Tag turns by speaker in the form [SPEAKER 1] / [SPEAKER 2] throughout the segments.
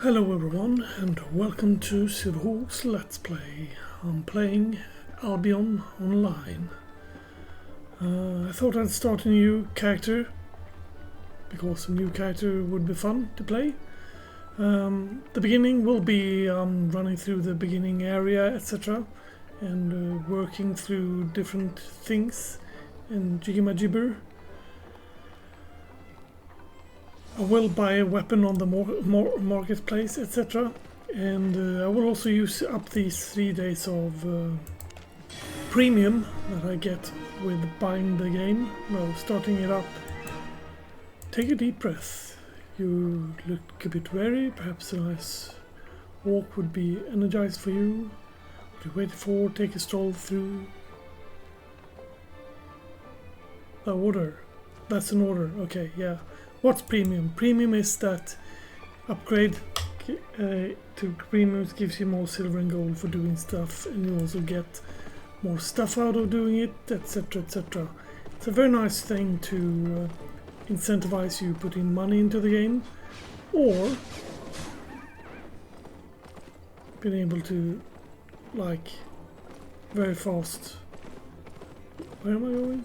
[SPEAKER 1] Hello everyone and welcome to Silverhawk's Let's Play. I'm playing Albion Online. I thought I'd start a new character because a new character would be fun to play. The beginning will be running through the beginning area, etc. and working through different things and jiggy-ma-jibber. I will buy a weapon on the marketplace, etc. And I will also use up these 3 days of premium that I get with buying the game. No, starting it up. Take a deep breath. You look a bit weary. Perhaps a nice walk would be energized for you. What are you waiting for? Take a stroll through the order. That's an order. Okay, yeah. What's premium? Premium is that upgrade to premium gives you more silver and gold for doing stuff, and you also get more stuff out of doing it, etc, etc. It's a very nice thing to incentivize you putting money into the game, or being able to, like, very fast. Where am I going?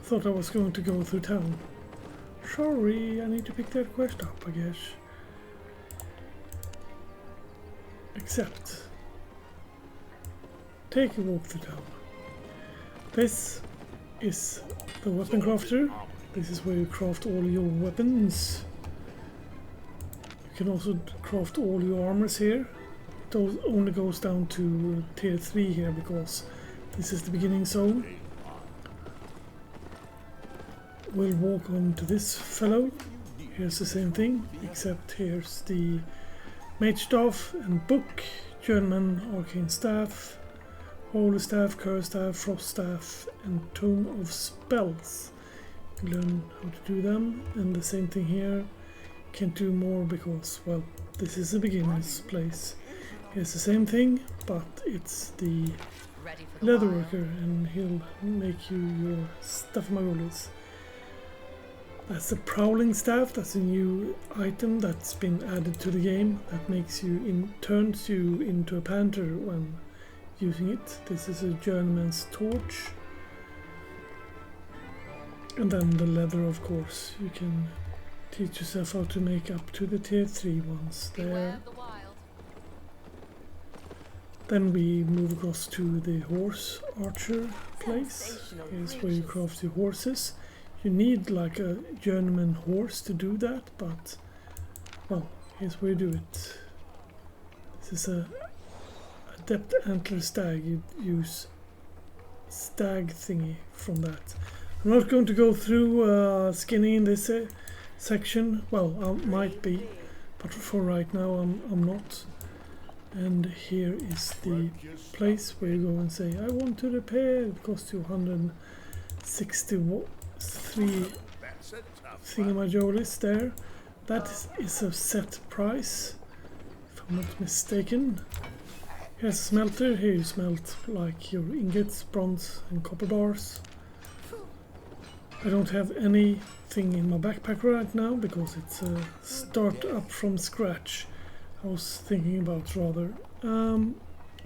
[SPEAKER 1] Thought I was going to go through town. Sorry, I need to pick that quest up, I guess. Except, take a walk through town. This is the weapon crafter. This is where you craft all your weapons. You can also craft all your armors here. It only goes down to tier 3 here because this is the beginning zone. We'll walk on to this fellow. Here's the same thing, except here's the mage staff and book, journeyman, arcane staff, holy staff, curse staff, frost staff, and tome of spells. You learn how to do them, and the same thing here. Can't do more because, well, this is a beginner's place. Here's the same thing, but it's the leatherworker, and he'll make you your stuff magolies. That's the prowling staff. That's a new item that's been added to the game that makes you turns you into a panther when using it. This is a journeyman's torch. And then the leather, of course. You can teach yourself how to make up to the tier 3 ones there. Then we move across to the horse archer place. Here's where you craft your horses. You need like a journeyman horse to do that, but well, here's where you do it. This is a adept antler stag. You use stag thingy from that. I'm not going to go through skinning in this section. Well, I might be, but for right now I'm not. And here is the place where you go and say, I want to repair. It costs you 163 thingamajolis there. That is a set price, if I'm not mistaken. Here's a smelter. Here you smelt like your ingots, bronze and copper bars. I don't have anything in my backpack right now because it's a start up from scratch. I was thinking about rather.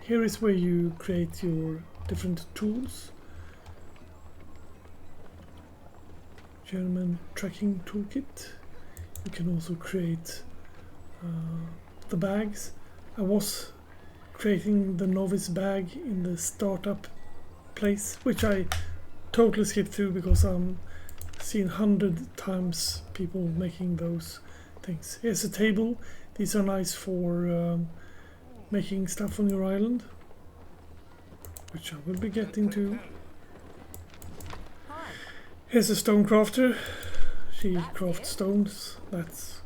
[SPEAKER 1] Here is where you create your different tools. German tracking toolkit. You can also create the bags. I was creating the novice bag in the startup place, which I totally skipped through because I'm seeing 100 times people making those things. Here's a table. These are nice for making stuff on your island, which I will be getting to. Here's a stone crafter. She crafts stones. That's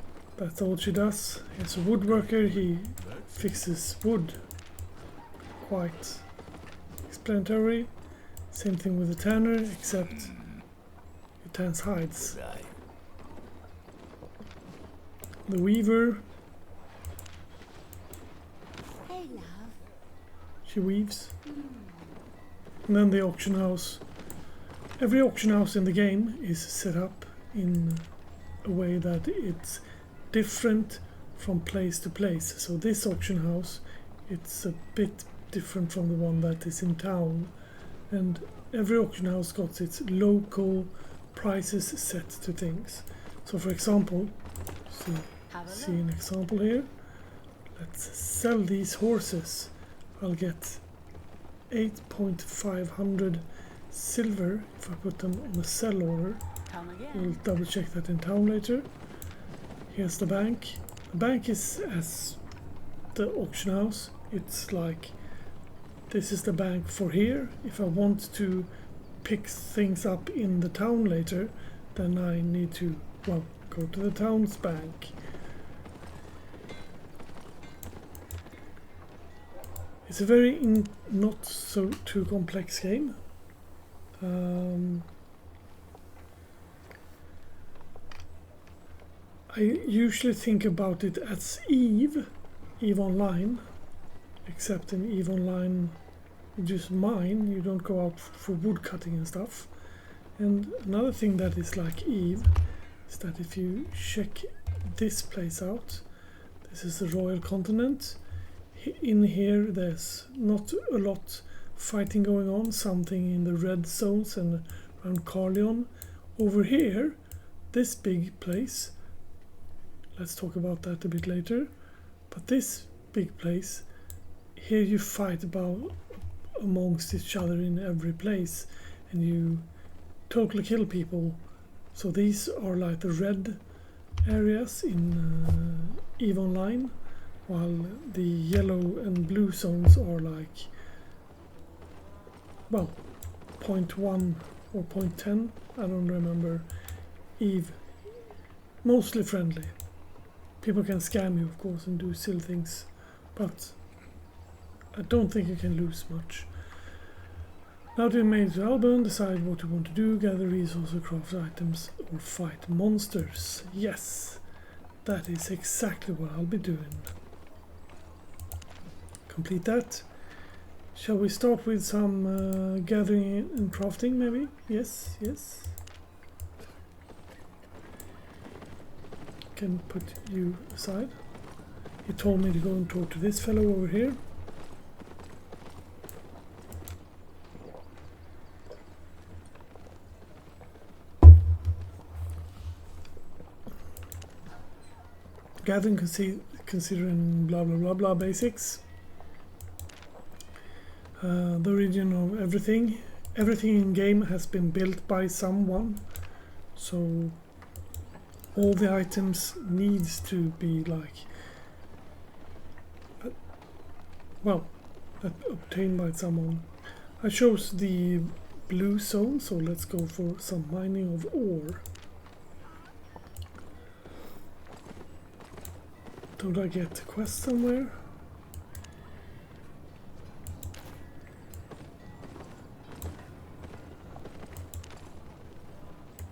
[SPEAKER 1] all she does. Here's a woodworker. He fixes wood. Quite explanatory. Same thing with the tanner, except he tans hides. The weaver. She weaves. And then the auction house. Every auction house in the game is set up in a way that it's different from place to place. So this auction house, it's a bit different from the one that is in town, and every auction house got its local prices set to things. So for example, see an example here. Let's sell these horses. I'll get 8,500 silver if I put them on a sell order. We'll double check that in town later. Here's the bank. The bank is as the auction house. It's like, this is the bank for here. If I want to pick things up in the town later, then I need to, well, go to the town's bank. It's a very not so too complex game. I usually think about it as EVE Online, except in EVE Online you just mine, you don't go out for wood cutting and stuff. And another thing that is like EVE is that if you check this place out, this is the Royal Continent. In here there's not a lot fighting going on, something in the red zones and around Carleon. Over here, this big place, let's talk about that a bit later, but this big place, here you fight about amongst each other in every place and you totally kill people. So these are like the red areas in EVE Online, while the yellow and blue zones are like, well, 0.1 or 0.10, I don't remember. EVE, mostly friendly. People can scam you, of course, and do silly things, but I don't think you can lose much. Now to make the Albion, decide what you want to do, gather resources, craft items, or fight monsters. Yes, that is exactly what I'll be doing. Complete that. Shall we start with some gathering and crafting, maybe? Yes, yes. Can put you aside. He told me to go and talk to this fellow over here. Gathering, considering blah blah blah blah basics. The origin of everything. Everything in game has been built by someone, so all the items needs to be like, well, obtained by someone. I chose the blue zone, so let's go for some mining of ore. Don't I get a quest somewhere?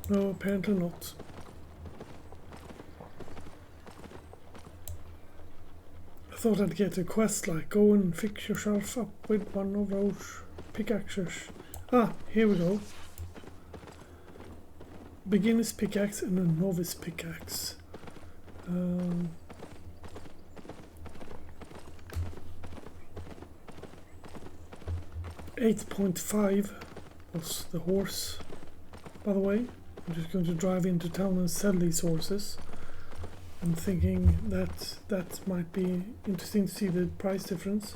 [SPEAKER 1] No, apparently not. I thought I'd get a quest like go and fix yourself up with one of those pickaxes. Ah, here we go. Beginner's pickaxe and a novice pickaxe. 8.5 was the horse, by the way. I'm just going to drive into town and sell these horses. I'm thinking that might be interesting to see the price difference.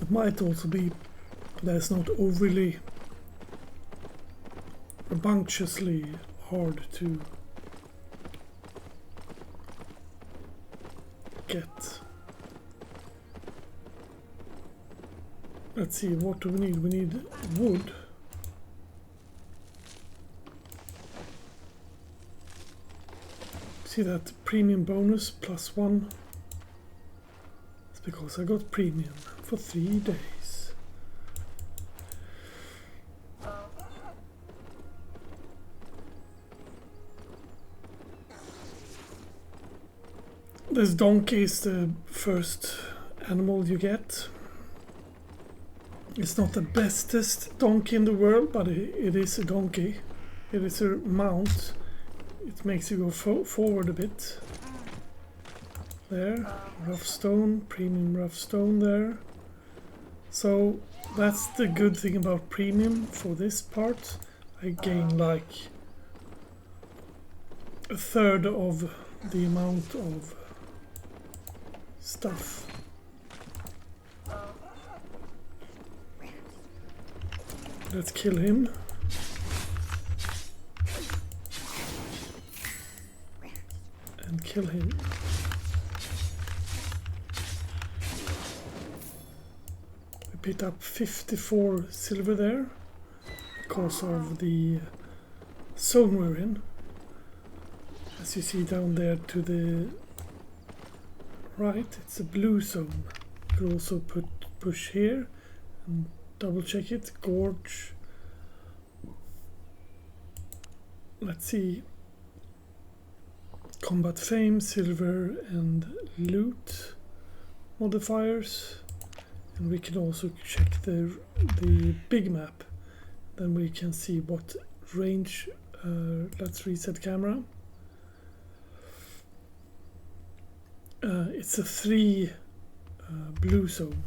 [SPEAKER 1] It might also be that it's not overly rambunctiously hard to get. Let's see, what do we need? We need wood. See that premium bonus +1? It's because I got premium for 3 days. This donkey is the first animal you get. It's not the bestest donkey in the world, but it is a donkey. It is a mount. It makes you go forward a bit. There, rough stone, premium rough stone there. So that's the good thing about premium for this part. I gain like a third of the amount of stuff. Let's kill him. And kill him. We picked up 54 silver there because of the zone we're in. As you see down there to the right, it's a blue zone. You could also push here and double check it. Gorge. Let's see. Combat fame, silver and loot modifiers. And we can also check the big map. Then we can see what range. Let's reset camera. It's a 3 blue zone.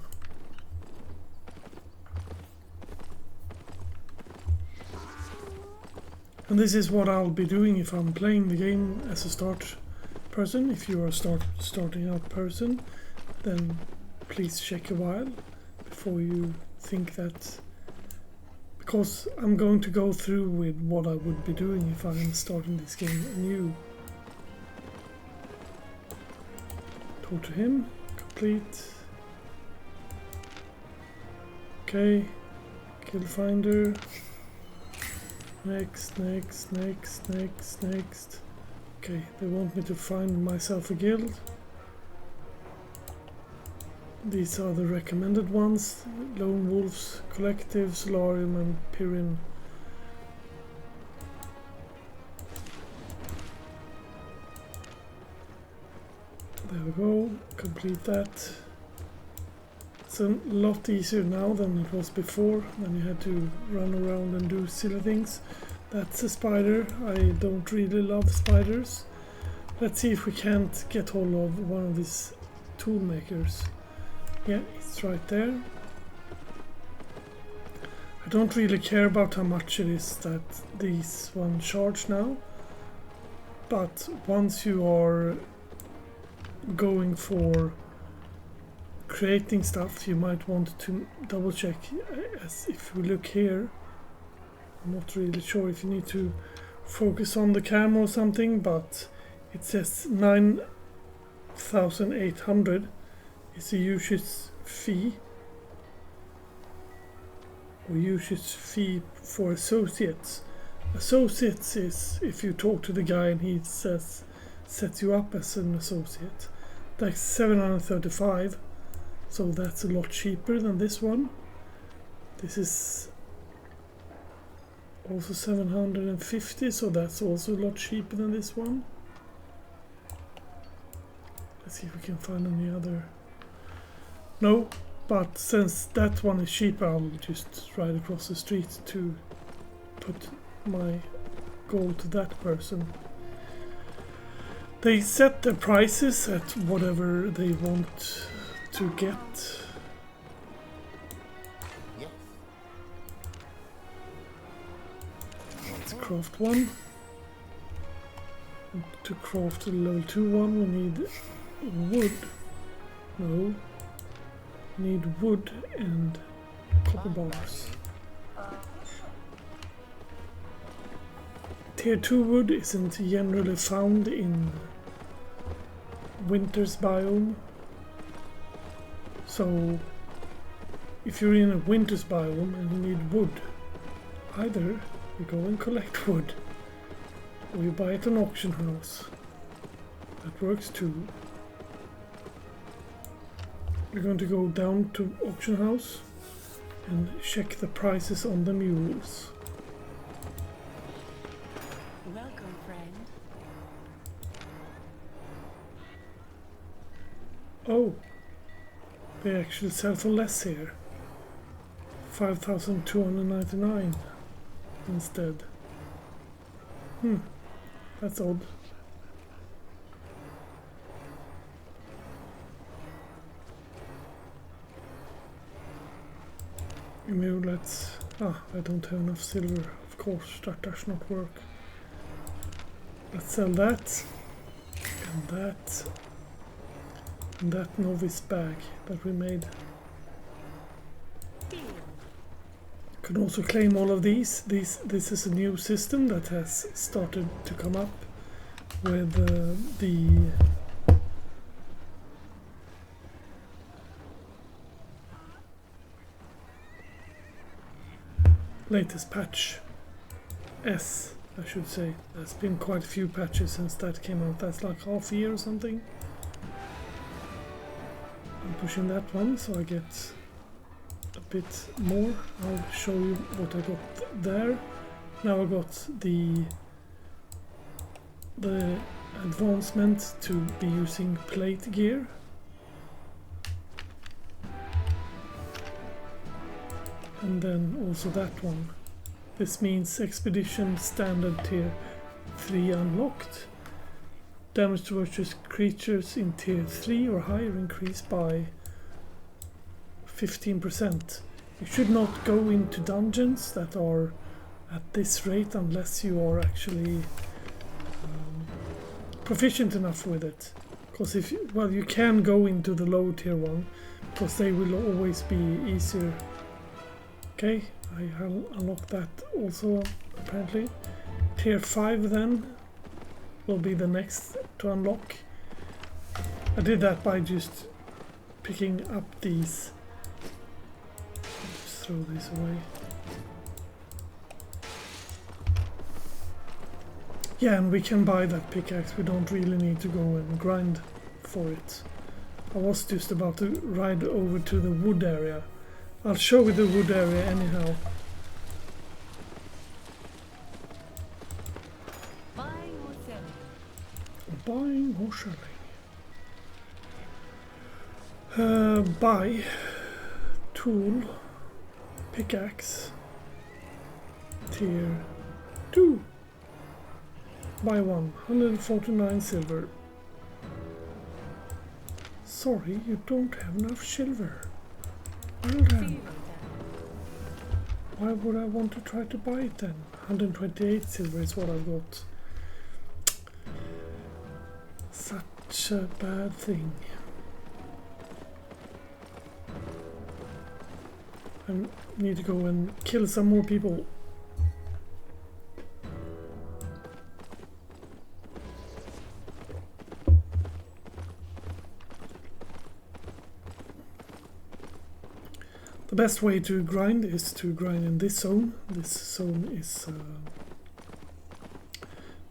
[SPEAKER 1] And this is what I'll be doing if I'm playing the game as a start person. If you are starting out person, then please check a while before you think that, because I'm going to go through with what I would be doing if I'm starting this game anew. Talk to him, complete. Okay, kill finder. Next. Okay, they want me to find myself a guild. These are the recommended ones. Lone Wolves, Collective, Solarium and Pyrin. There we go, complete that. It's a lot easier now than it was before, when you had to run around and do silly things. That's a spider. I don't really love spiders. Let's see if we can't get hold of one of these tool makers. Yeah, it's right there. I don't really care about how much it is that these one charge now, but once you are going for creating stuff, you might want to double check. As if we look here, I'm not really sure if you need to focus on the camera or something, but it says 9,800 is the usage fee, or usage fee for associates. Associates is if you talk to the guy and he sets you up as an associate. That's 735. So that's a lot cheaper than this one. This is also 750, so that's also a lot cheaper than this one. Let's see if we can find any other. No, but since that one is cheaper, I'll just ride across the street to put my gold to that person. They set their prices at whatever they want to get.
[SPEAKER 2] Yes.
[SPEAKER 1] Let's craft one. And to craft a level 2 one, we need wood. No. We need wood and copper bars. Tier 2 wood isn't generally found in winter's biome. So if you're in a winter's biome and you need wood, either you go and collect wood or you buy it at an auction house. That works too. We're going to go down to auction house and check the prices on the mules.
[SPEAKER 3] Welcome, friend.
[SPEAKER 1] Oh, they actually sell for less here. 5,299 instead. That's odd. Maybe let's... I don't have enough silver. Of course, that does not work. Let's sell that. And that. And that novice bag that we made. Can also claim all of these. This is a new system that has started to come up with the latest patch S, I should say. There's been quite a few patches since that came out. That's like half a year or something. I'm pushing that one so I get a bit more. I'll show you what I got there. Now I got the advancement to be using plate gear. And then also that one. This means Expedition Standard Tier 3 unlocked. Damage to virtuous creatures in Tier 3 or higher increased by 15%. You should not go into dungeons that are at this rate unless you are actually proficient enough with it. Because if you, well, you can go into the low tier one because they will always be easier. Okay, I unlocked that also apparently. Tier 5 then will be the next to unlock. I did that by just picking up these. Just throw these away. Yeah, and we can buy that pickaxe. We don't really need to go and grind for it. I was just about to ride over to the wood area. I'll show you the wood area anyhow.
[SPEAKER 3] Buying or selling?
[SPEAKER 1] Buying or selling? Buy. Tool. Pickaxe. Tier 2. Buy one. 149 silver. Sorry, you don't have enough silver. Well then. Why would I want to try to buy it then? 128 silver is what I've got. Such a bad thing. I need to go and kill some more people. The best way to grind is to grind in this zone. This zone is...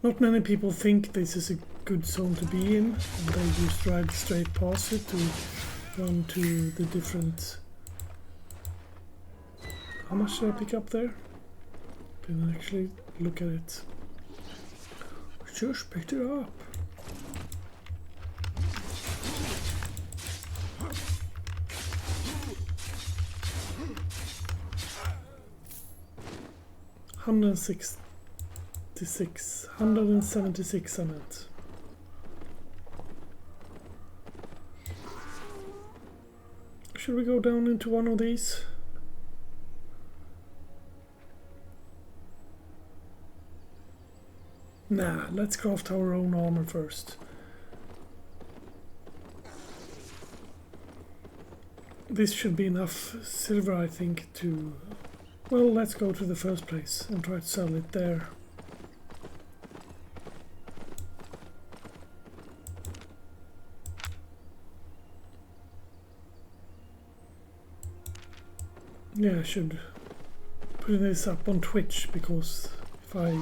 [SPEAKER 1] not many people think this is a good zone to be in. And they just ride straight past it to run to the different... How much did I pick up there? Didn't actually look at it. Just picked it up. $176 I meant. Should we go down into one of these? Nah, let's craft our own armor first. This should be enough silver, I think, to... Well, let's go to the first place and try to sell it there. Yeah, I should put this up on Twitch, because if I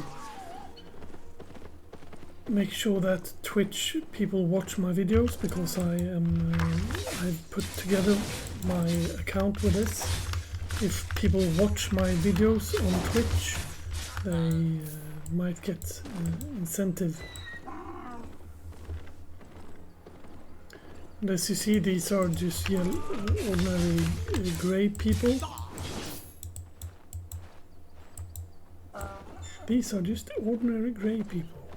[SPEAKER 1] make sure that Twitch people watch my videos, because I've put together my account with this. If people watch my videos on Twitch, they might get incentive. And as you see, these are just ordinary grey people. These are just ordinary grey people.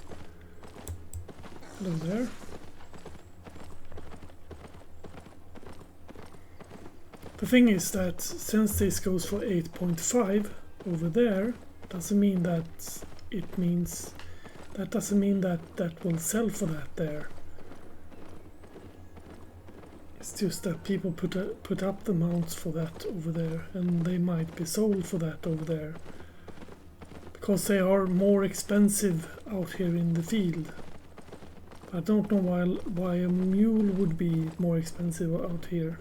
[SPEAKER 1] Hello there. The thing is that since this goes for 8.5 over there, doesn't mean that doesn't mean that that will sell for that there. It's just that people put up the mounts for that over there, and they might be sold for that over there because they are more expensive out here in the field. I don't know why a mule would be more expensive out here.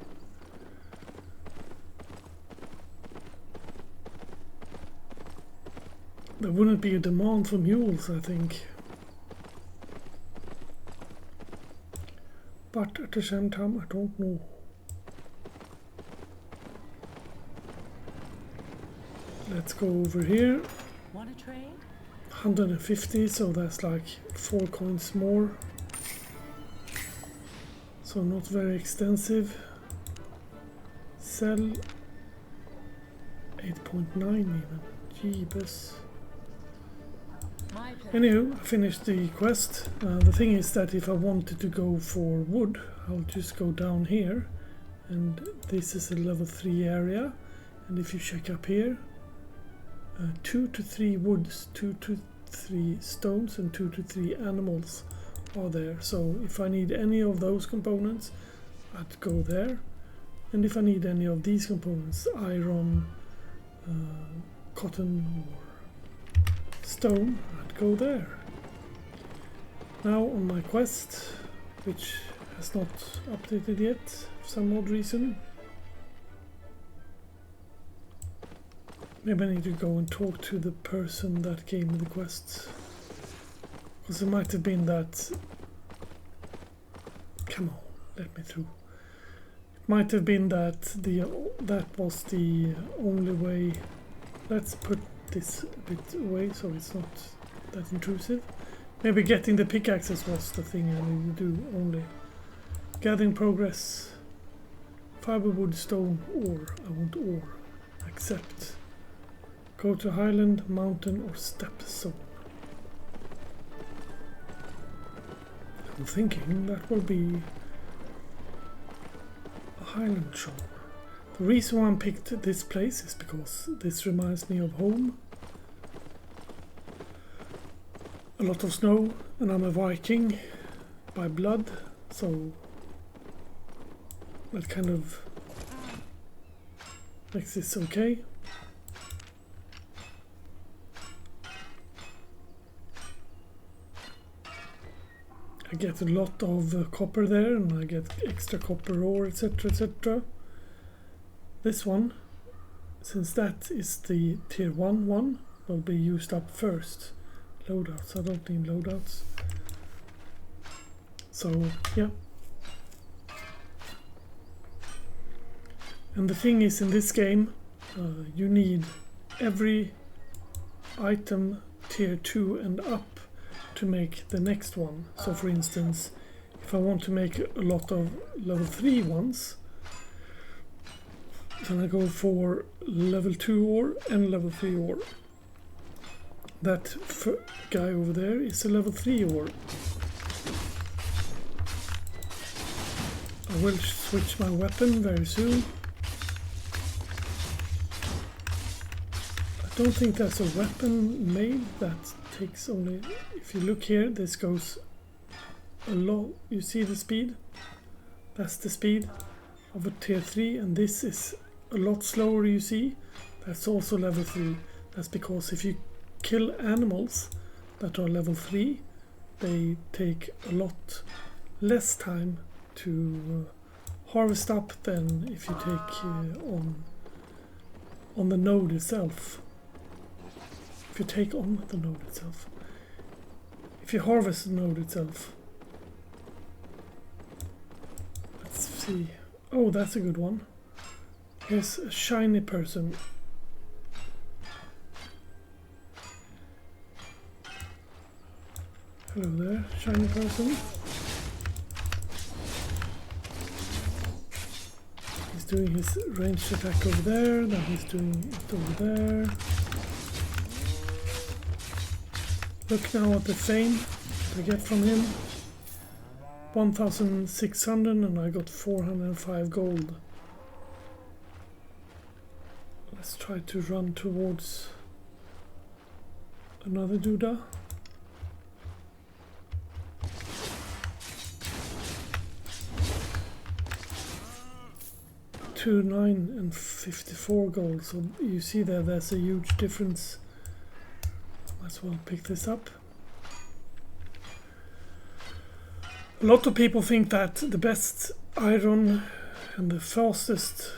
[SPEAKER 1] There wouldn't be a demand for mules, I think. But at the same time, I don't know. Let's go over here.
[SPEAKER 3] Want to trade?
[SPEAKER 1] 150, so that's like 4 coins more. So not very extensive. Sell 8.9 even. Jeebus. Anywho, I finished the quest. The thing is that if I wanted to go for wood, I'll just go down here, and this is a level 3 area, and if you check up here, 2 to 3 woods, 2 to 3 stones and 2 to 3 animals are there. So if I need any of those components, I'd go there, and if I need any of these components, iron, cotton or stone, I'd go there. Now on my quest, which has not updated yet for some odd reason. Maybe I need to go and talk to the person that gave me the quest. Because it might have been that... Come on, let me through. It might have been that that was the only way. Let's put this a bit away so it's not that intrusive. Maybe getting the pickaxes was the thing I need to do only. Gathering progress. Fiberwood, stone, ore. I want ore. Accept. Go to highland, mountain or steppe zone. I'm thinking that will be a highland zone. The reason why I picked this place is because this reminds me of home. A lot of snow, and I'm a Viking by blood, so that kind of makes this okay. I get a lot of copper there, and I get extra copper ore, etc, etc. This one, since that is the tier 1 one, will be used up first. Loadouts, I don't need loadouts. So, yeah. And the thing is, in this game, you need every item tier 2 and up to make the next one. So for instance, if I want to make a lot of level 3 ones, then I go for level 2 ore and level 3 ore. That guy over there is a level 3 ore. I will switch my weapon very soon. I don't think there's a weapon made that takes only... If you look here, this goes a lot. You see the speed? That's the speed of a tier 3, and this is a lot slower, you see. That's also level 3. That's because if you kill animals that are level 3, they take a lot less time to harvest up than if you take on the node itself. If you take on the node itself. If you harvest the node itself. Let's see. Oh, that's a good one. Here's a shiny person. Hello there, shiny person. He's doing his ranged attack over there, then he's doing it over there. Look now at the fame I get from him. 1,600 and I got 405 gold. Let's try to run towards another Duda. 209 and 54 gold, so you see that there's a huge difference. Might as well pick this up. A lot of people think that the best iron and the fastest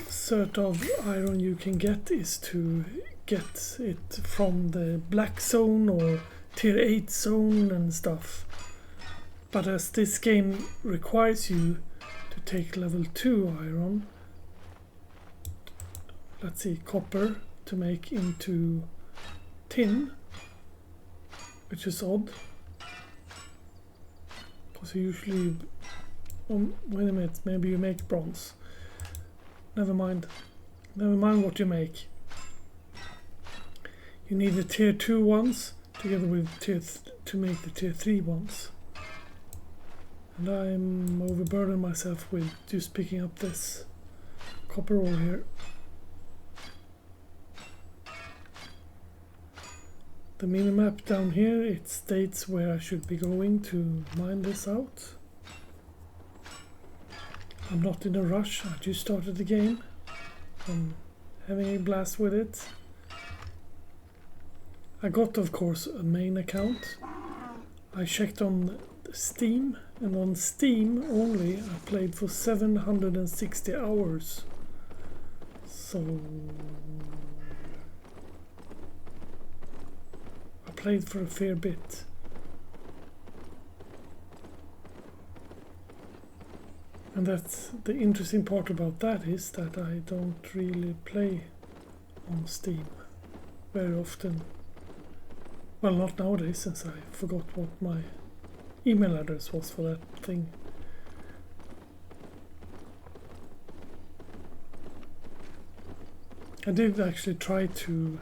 [SPEAKER 1] sort of iron you can get is to get it from the black zone or tier 8 zone and stuff. But as this game requires you to take level 2 iron, let's see, copper to make into tin, which is odd. Because usually, wait a minute, maybe you make bronze. Never mind what you make. You need the tier 2 ones together with to make the tier 3 ones. And I'm overburdening myself with just picking up this copper ore here. The minimap down here, it states where I should be going to mine this out. I'm not in a rush, I just started the game. I'm having a blast with it. I got, of course, a main account. I checked on Steam, and on Steam only I played for 760 hours. So I played for a fair bit. And that's the interesting part about that, is that I don't really play on Steam very often. Well, not nowadays, since I forgot what my email address was for that thing. I did actually try to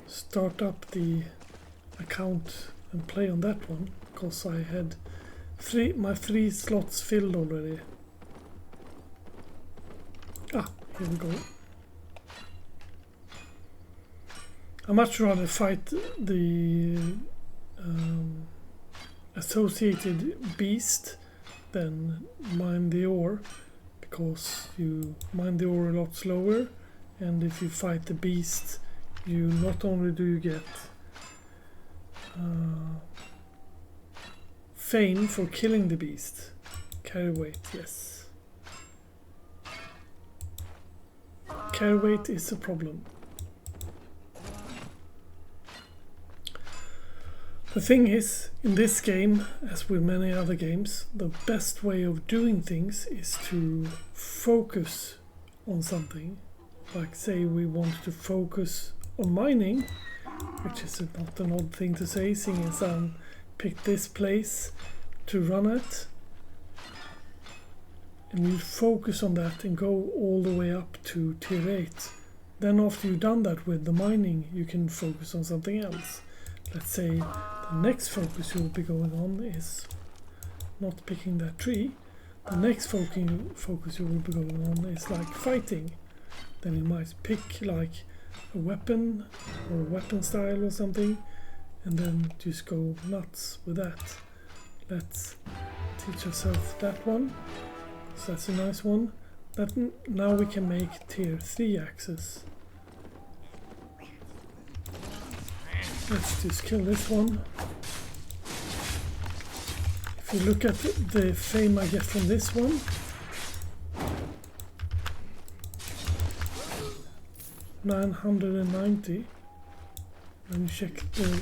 [SPEAKER 1] start up the account and play on that one, because I had my 3 slots filled already. Ah, here we go. I much rather fight the associated beast than mine the ore, because you mine the ore a lot slower, and if you fight the beast, you not only do you get fame for killing the beast, carry weight, yes. Carry weight is a problem. The thing is, in this game, as with many other games, the best way of doing things is to focus on something. Like, say we want to focus on mining, which is not an odd thing to say, seeing as I picked this place to run at. And you focus on that and go all the way up to tier 8. Then after you've done that with the mining, you can focus on something else. Let's say the next focus you'll be going on is not picking that tree. The next focus you will be going on is like fighting. Then you might pick like a weapon or a weapon style or something, and then just go nuts with that. Let's teach ourselves that one. So that's a nice one. Now we can make tier 3 axes. Let's just kill this one. If you look at the fame I get from this one, $990. Let me check the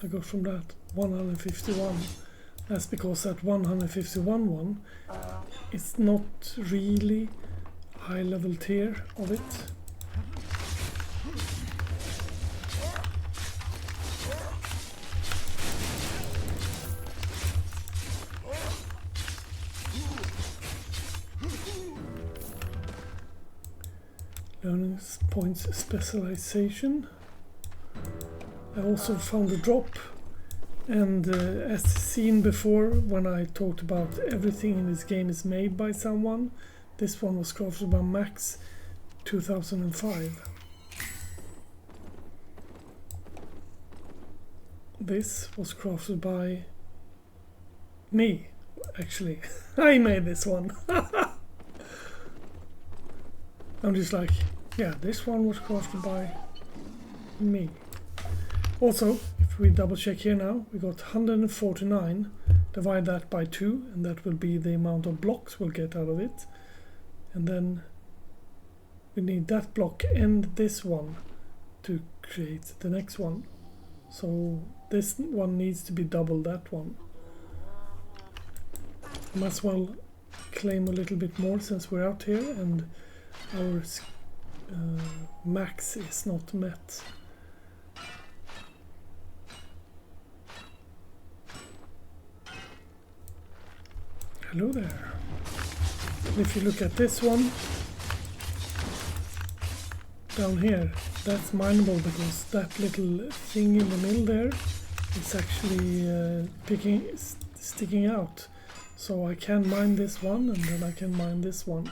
[SPEAKER 1] I got from that 151. That's because that 151 one is not really high level tier of it. Learning points specialization. I also found a drop, and as seen before when I talked about everything in this game is made by someone, this one was crafted by Max 2005. This was crafted by me, actually. I made this one. I'm just like, yeah, this one was crafted by me. Also, if we double check here now, we got 149, divide that by 2, and that will be the amount of blocks we'll get out of it. And then we need that block and this one to create the next one. So this one needs to be double that one. Might as well claim a little bit more since we're out here and our max is not met. Hello there. If you look at this one down here, that's mineable because that little thing in the middle there is actually sticking out. So I can mine this one and then I can mine this one.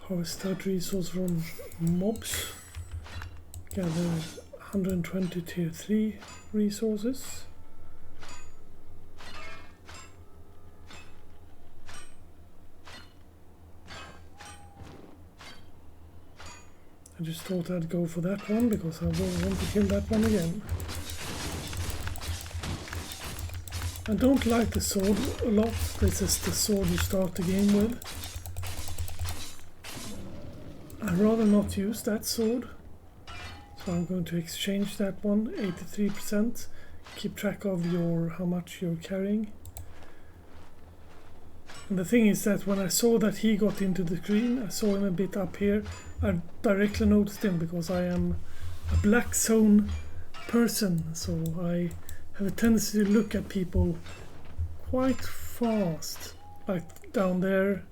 [SPEAKER 1] Harvest 30 resource from mobs. Gather 120 tier 3 resources. I just thought I'd go for that one because I will want to kill that one again. I don't like the sword a lot. This is the sword you start the game with. I'd rather not use that sword. So I'm going to exchange that one, 83%. Keep track of how much you're carrying. And the thing is that when I saw that he got into the screen, I saw him a bit up here. I directly noticed him because I am a black zone person, so I have a tendency to look at people quite fast, like down there.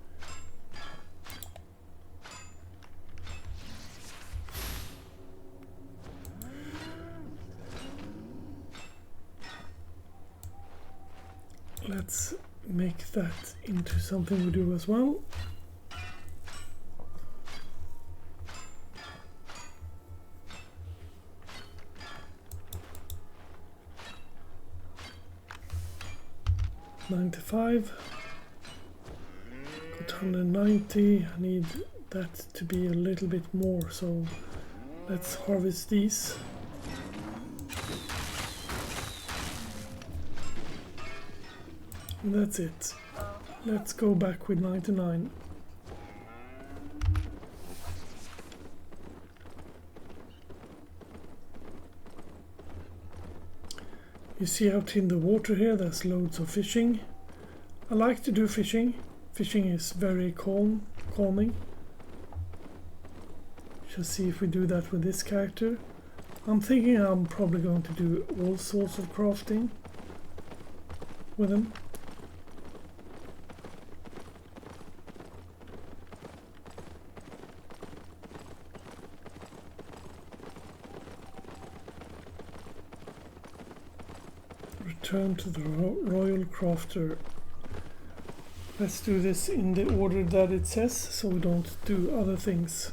[SPEAKER 1] Let's make that into something we do as well. $95. Got 190. I need that to be a little bit more, so let's harvest these. And that's it. Let's go back with 99. You see out in the water here, there's loads of fishing. I like to do fishing. Fishing is very calming. Shall see if we do that with this character. I'm thinking I'm probably going to do all sorts of crafting with him. Return to the Royal Crafter. Let's do this in the order that it says, so we don't do other things.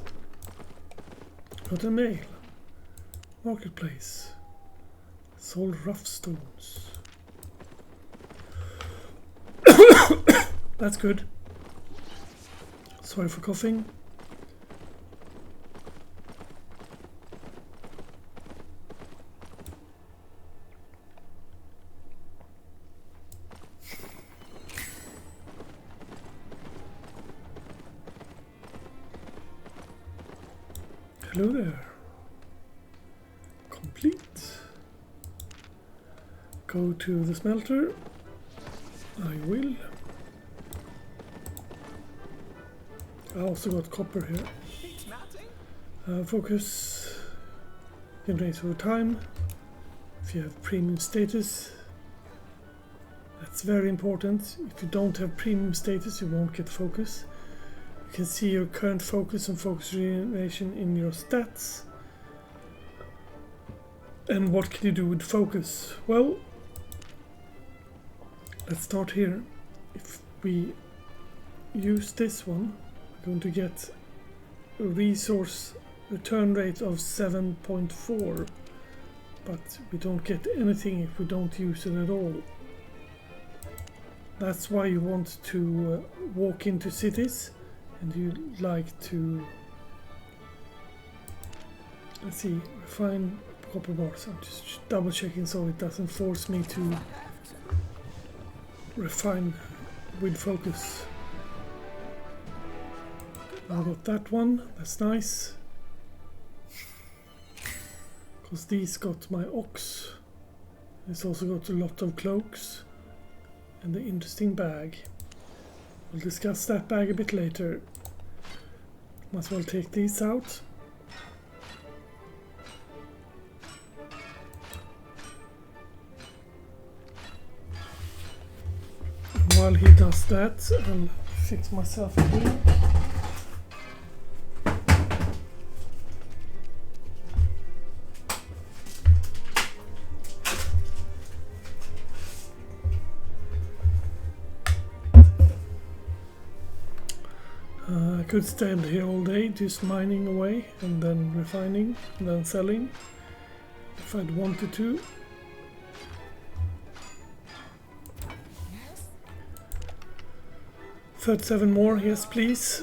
[SPEAKER 1] Got a mail. Marketplace. Sold rough stones. That's good. Sorry for coughing. Hello there. Complete. Go to the smelter. I will. I also got copper here. Focus. Generates over time. If you have premium status. That's very important. If you don't have premium status, you won't get focus. You can see your current focus and focus regeneration in your stats. And what can you do with focus? Well, let's start here. If we use this one, we're going to get a resource return rate of 7.4, but we don't get anything if we don't use it at all. That's why you want to walk into cities, and you like to, let's see, refine copper bars. I'm just double checking so it doesn't force me to refine with focus. I got that one, that's nice. Because these got my ox. It's also got a lot of cloaks. And the interesting bag. We'll discuss that bag a bit later. Might as well take these out. And while he does that, I'll fix myself a drink. I could stand here all day just mining away and then refining and then selling if I'd wanted to. Yes. 37 more, yes please.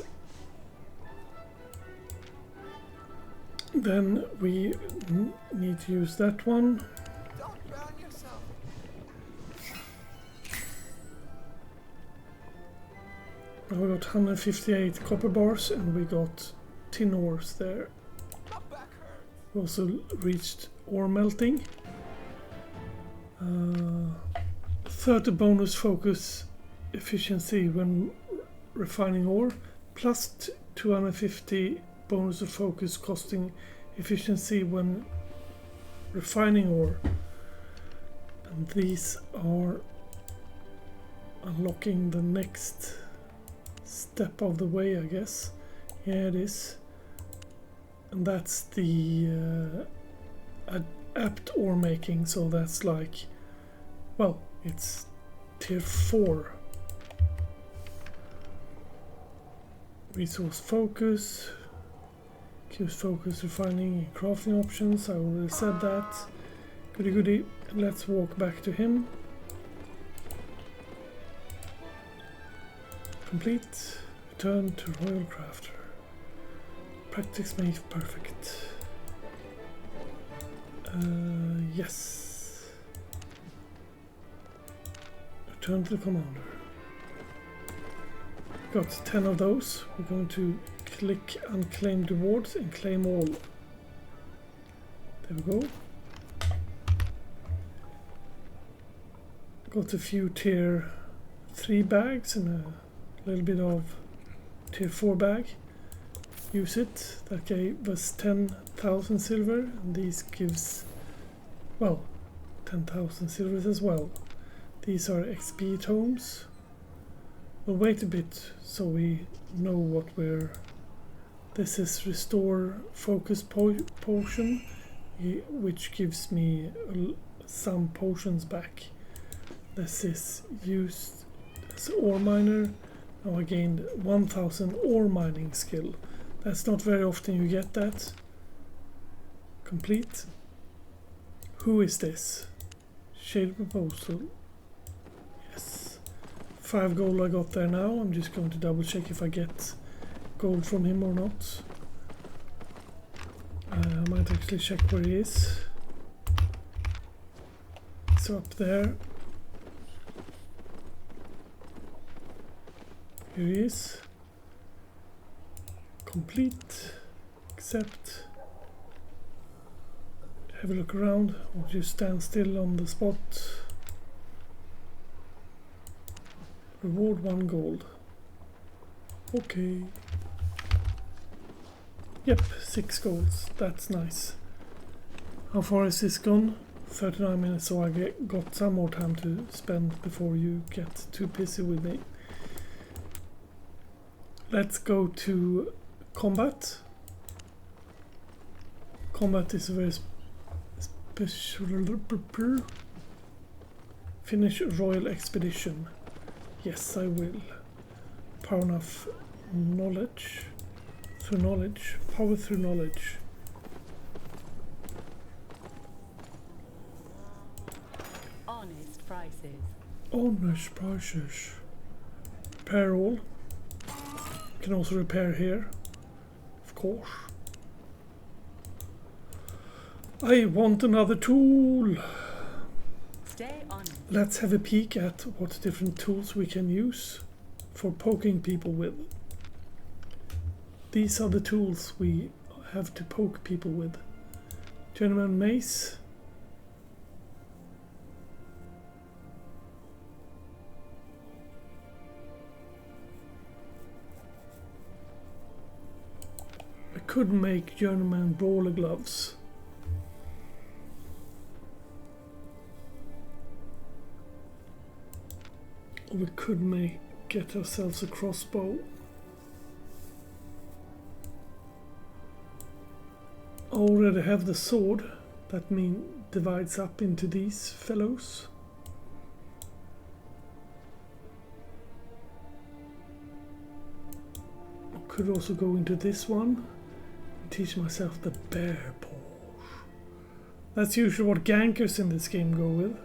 [SPEAKER 1] Then we need to use that one. We got 158 copper bars and we got tin ores there. We also reached ore melting. 30 bonus focus efficiency when refining ore, plus 250 bonus of focus costing efficiency when refining ore. And these are unlocking the next step of the way, I guess. Yeah, it is. And that's the apt ore making, so that's like, well, it's tier 4. Resource focus, Q's focus, refining and crafting options. I already said that. Goody goody. Let's walk back to him. Complete. Return to Royal Crafter. Practice makes perfect. Yes. Return to the commander. Got 10 of those. We're going to click unclaimed rewards and claim all. There we go. Got a few tier 3 bags and a little bit of tier 4 bag. Use it. That gave us 10,000 silver, and these gives, well, 10,000 silvers as well. These are XP tomes. We'll wait a bit so we know what we're... This is restore focus potion, which gives me some potions back. This is used as ore miner. Now I gained 1000 ore mining skill. That's not very often you get that. Complete. Who is this? Shade proposal. Yes. 5 gold I got there now. I'm just going to double check if I get gold from him or not. I might actually check where he is. So up there. Here he is. Complete. Accept. Have a look around, or just stand still on the spot. Reward 1 gold. Okay. Yep, 6 golds. That's nice. How far is this gone? 39 minutes, so I got some more time to spend before you get too busy with me. Let's go to combat. Combat is a very special. Finish Royal Expedition. Yes, I will. Power enough knowledge. Through knowledge. Power through knowledge.
[SPEAKER 3] Honest prices.
[SPEAKER 1] Honest prices. Repair all. Can also repair here. Of course. I want another tool.
[SPEAKER 3] Stay honest.
[SPEAKER 1] Let's have a peek at what different tools we can use for poking people with. These are the tools we have to poke people with. Journeyman mace. I could make Journeyman brawler gloves. We could get ourselves a crossbow. I already have the sword. That means divides up into these fellows. I could also go into this one and teach myself the bear paws. That's usually what gankers in this game go with.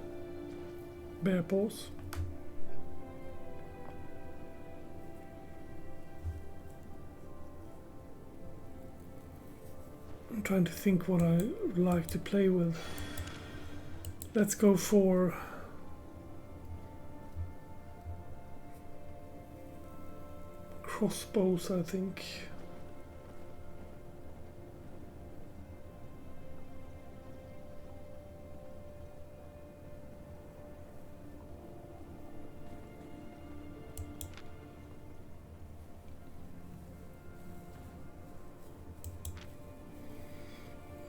[SPEAKER 1] Bear paws. I'm trying to think what I like to play with. Let's go for crossbows, I think.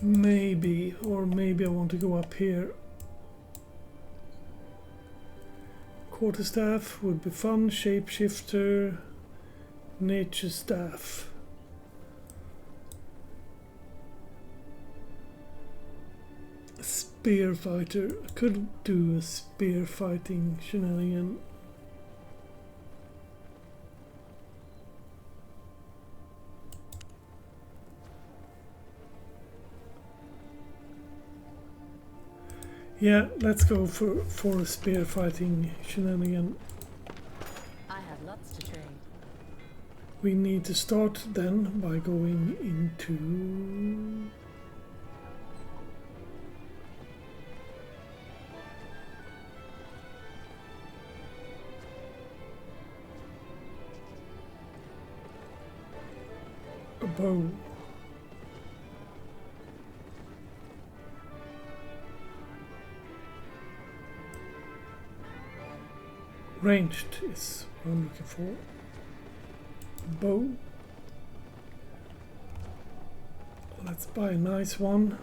[SPEAKER 1] Maybe, or maybe I want to go up here. Quarterstaff would be fun. Shapeshifter, nature staff. Spear fighter. I could do a spear fighting shenanigan. Yeah, let's go for a spear fighting shenanigan.
[SPEAKER 3] I have lots to trade.
[SPEAKER 1] We need to start then by going into a bow. Ranged is what I'm looking for. Bow. Let's buy a nice one.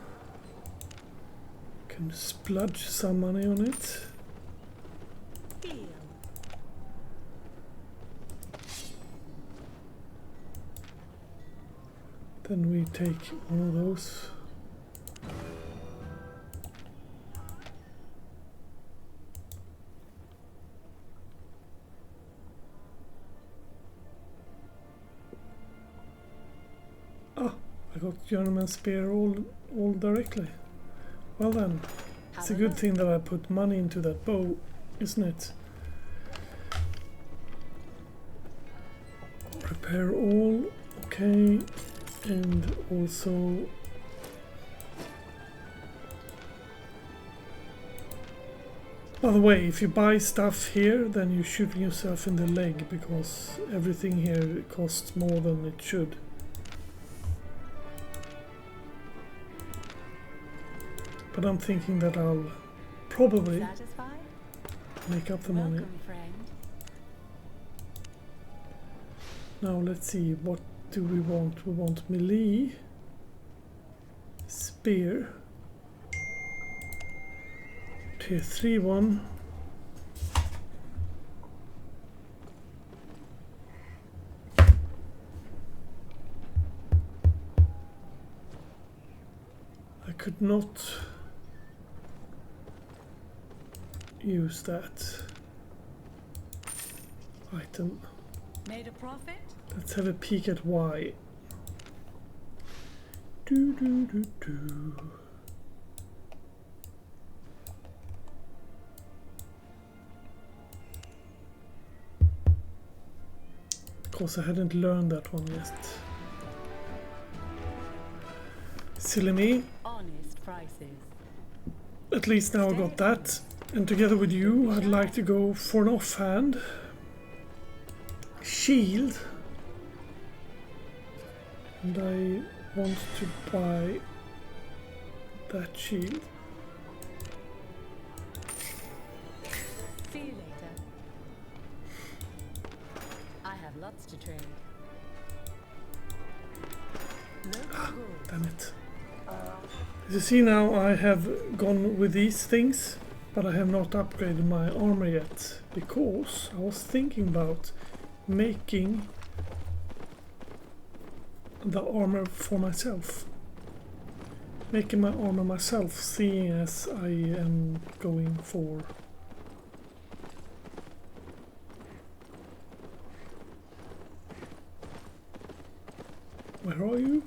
[SPEAKER 1] Can splurge some money on it.
[SPEAKER 3] Deal.
[SPEAKER 1] Then we take one of those. I got Journeyman Spear all directly. Well then, it's a good thing that I put money into that bow, isn't it? Repair all, okay, and also by the way, if you buy stuff here, then you're shooting yourself in the leg because everything here costs more than it should. But I'm thinking that I'll probably
[SPEAKER 3] Satisfied?
[SPEAKER 1] make up the money.
[SPEAKER 3] Welcome, friend.
[SPEAKER 1] Now let's see, what do we want? We want melee, spear, here 3-1. I could not use that item.
[SPEAKER 3] Made a profit?
[SPEAKER 1] Let's have a peek at why. Do do do do. Because I hadn't learned that one yet. Silly me.
[SPEAKER 3] Honest prices.
[SPEAKER 1] At least now I got that. And together with you, I'd like to go for an offhand. Shield. And I want to buy that shield.
[SPEAKER 3] See you later. I have lots to trade.
[SPEAKER 1] Damn it. As you see now, I have gone with these things, but I have not upgraded my armor yet, because I was thinking about making the armor for myself. Making my armor myself, seeing as I am going for where are you?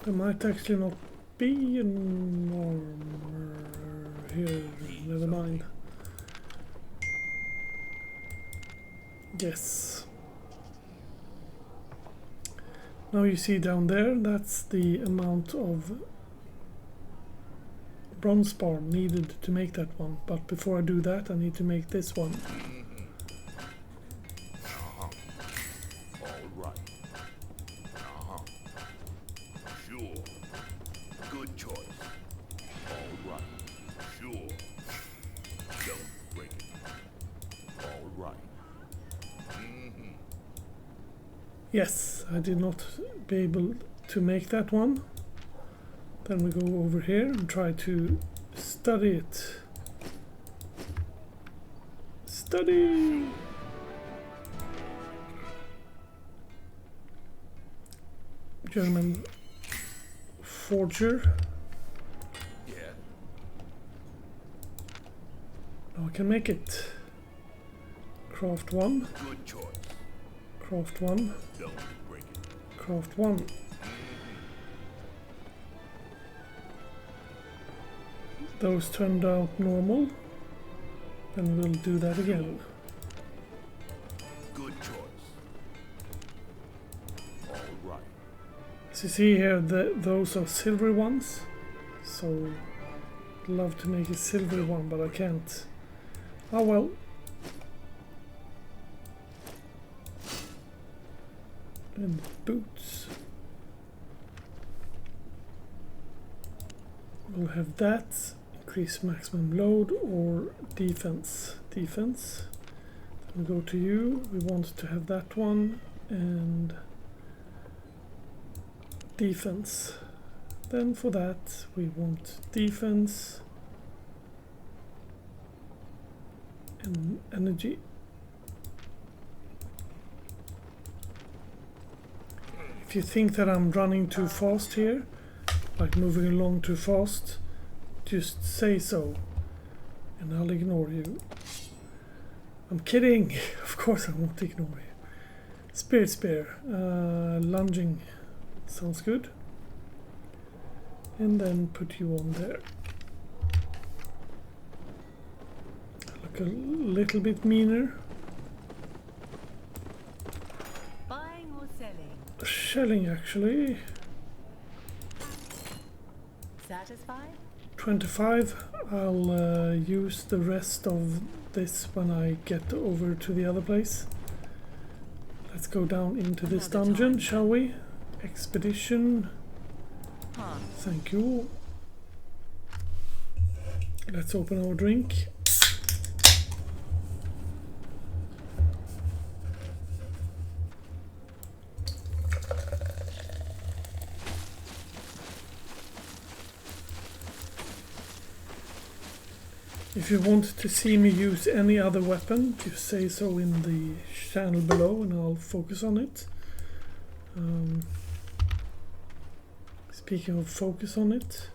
[SPEAKER 1] There might actually not be an armor here. Never mind. Yes. Now you see down there, that's the amount of bronze bar needed to make that one. But before I do that, I need to make this one. Yes, I did not be able to make that one. Then we go over here and try to study it. Study! German forger.
[SPEAKER 2] Yeah.
[SPEAKER 1] Now I can make it. Craft one.
[SPEAKER 2] Good choice.
[SPEAKER 1] Craft one.
[SPEAKER 2] Don't break it.
[SPEAKER 1] Craft one. Those turned out normal. Then we'll do that again.
[SPEAKER 2] Good choice. All right.
[SPEAKER 1] As you see here, those are silver ones. So I'd love to make a silver one, but I can't. Oh well. And boots. We'll have that. Increase maximum load or defense. Defense. Then we go to you. We want to have that one and defense. Then for that we want defense and energy. If you think that I'm running too fast here, like moving along too fast, just say so and I'll ignore you. I'm kidding, of course I won't ignore you. Spirit Spear, lunging sounds good. And then put you on there. Look a little bit meaner.
[SPEAKER 3] Buying or selling?
[SPEAKER 1] Shelling actually.
[SPEAKER 3] Satisfied?
[SPEAKER 1] 25. I'll use the rest of this when I get over to the other place. Let's go down into this dungeon, shall we? Expedition. Thank you. Let's open our drink. If you want to see me use any other weapon, just say so in the channel below and I'll focus on it. Speaking of focus on it,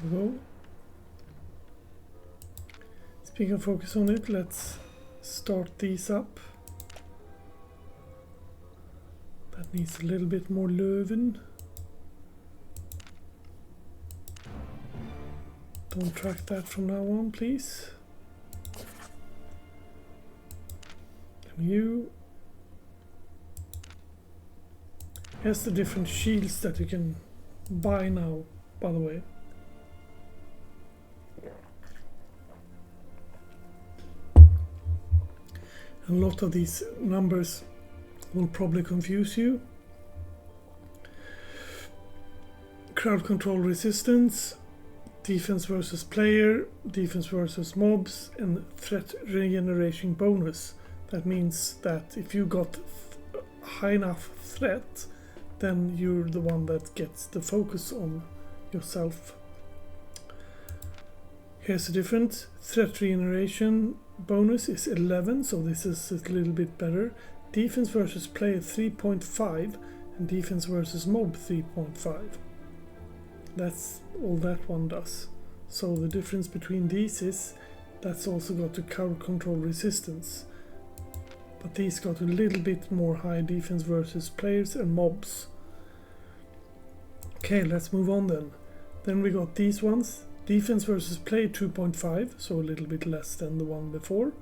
[SPEAKER 1] there we go. Speaking of focus on it, let's start these up. That needs a little bit more Löwen. Don't track that from now on, please. And you. Here's the different shields that you can buy now, by the way. A lot of these numbers will probably confuse you. Crowd control resistance, defense versus player, defense versus mobs, and threat regeneration bonus. That means that if you got high enough threat, then you're the one that gets the focus on yourself. Here's the difference. Threat regeneration bonus is 11, so this is a little bit better. Defense versus player 3.5 and defense versus mob 3.5. That's all that one does. So the difference between these is that's also got the crowd control resistance. But these got a little bit more high defense versus players and mobs. Okay, let's move on then. Then we got these ones. Defense versus player 2.5, so a little bit less than the one before.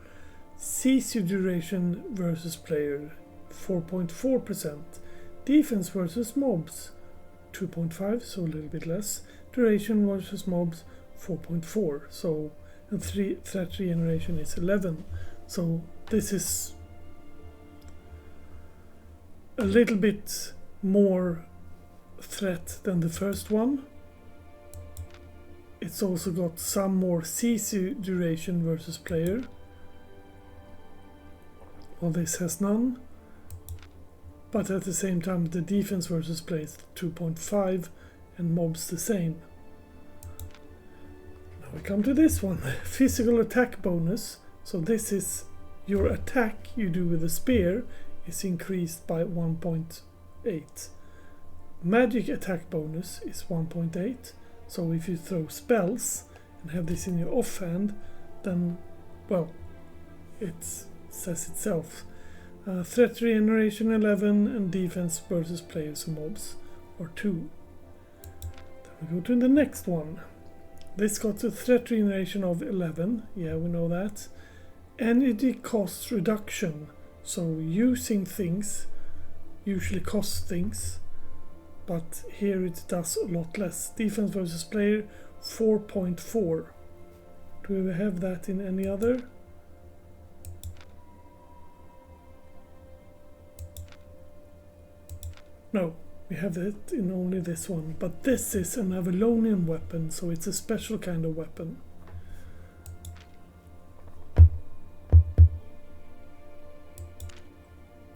[SPEAKER 1] CC duration versus player 4.4%. Defense versus mobs 2.5, so a little bit less. Duration versus mobs 4.4, so and threat regeneration is 11. So this is a little bit more threat than the first one. It's also got some more CC duration versus player. Well, this has none. But at the same time, the defense versus player is 2.5 and mobs the same. Now we come to this one. Physical attack bonus. So this is your attack you do with a spear is increased by 1.8. Magic attack bonus is 1.8. So if you throw spells and have this in your offhand, then, well, it says itself. Threat regeneration 11 and defense versus players and mobs are 2. Then we go to the next one. This got a threat regeneration of 11, yeah, we know that. Energy cost reduction, so using things usually costs things. But here it does a lot less. Defense versus player 4.4. Do we have that in any other? No, we have it in only this one. But this is an Avalonian weapon, so it's a special kind of weapon.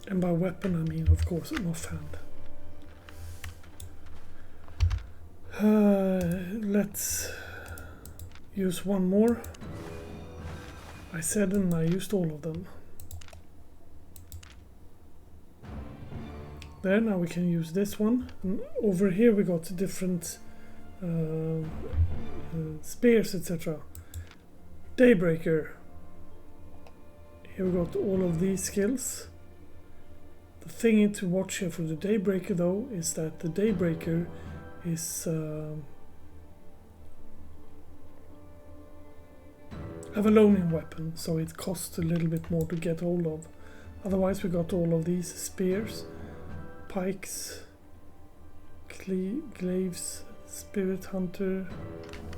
[SPEAKER 1] And by weapon I mean, of course, an offhand. Let's use one more. I said and I used all of them. There, now we can use this one. And over here we got different spears, etc. Daybreaker. Here we got all of these skills. The thing to watch here for the Daybreaker though is that the Daybreaker is Avalonian weapon, so it costs a little bit more to get hold of. Otherwise we got all of these spears, pikes, glaives, spirit hunter,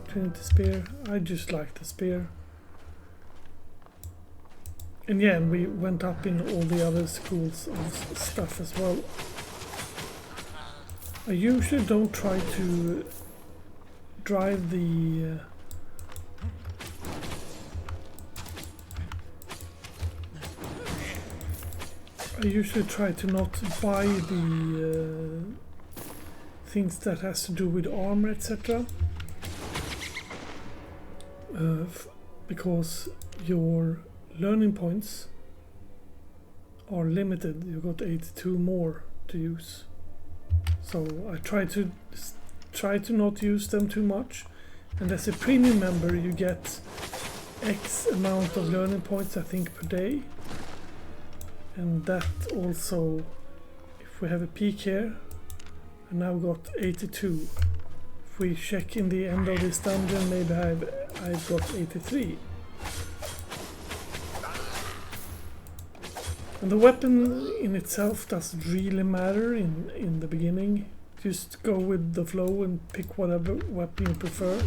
[SPEAKER 1] trinity spear. I just like the spear. And yeah, and we went up in all the other schools of stuff as well. I usually don't try to drive the I usually try to not buy the things that has to do with armor, etc. Because your learning points are limited. You got 82 more to use. So I try to not use them too much. And as a premium member, you get X amount of learning points, I think, per day. And that also, if we have a peak here, I now got 82. If we check in the end of this dungeon, maybe I've got 83. And the weapon in itself doesn't really matter in the beginning. Just go with the flow and pick whatever weapon you prefer.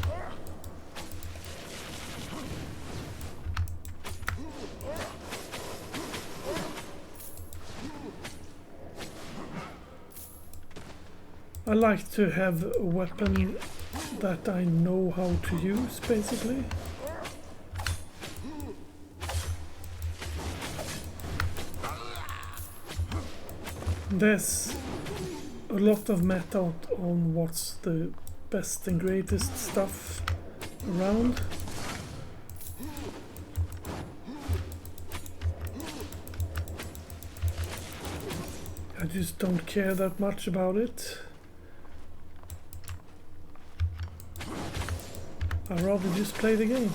[SPEAKER 1] I like to have a weapon that I know how to use, basically. There's a lot of meta on what's the best and greatest stuff around. I just don't care that much about it. I'd rather just play the game.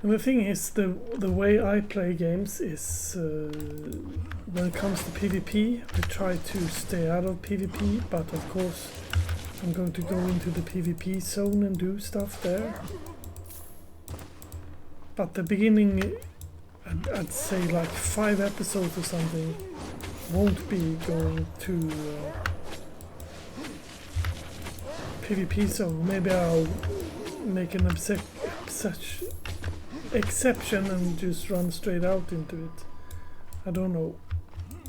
[SPEAKER 1] And the thing is, the way I play games is when it comes to PvP, I try to stay out of PvP, but of course I'm going to go into the PvP zone and do stuff there. But the beginning, I'd say like 5 episodes or something, won't be going to PvP zone. Maybe I'll make an exception and just run straight out into it. I don't know.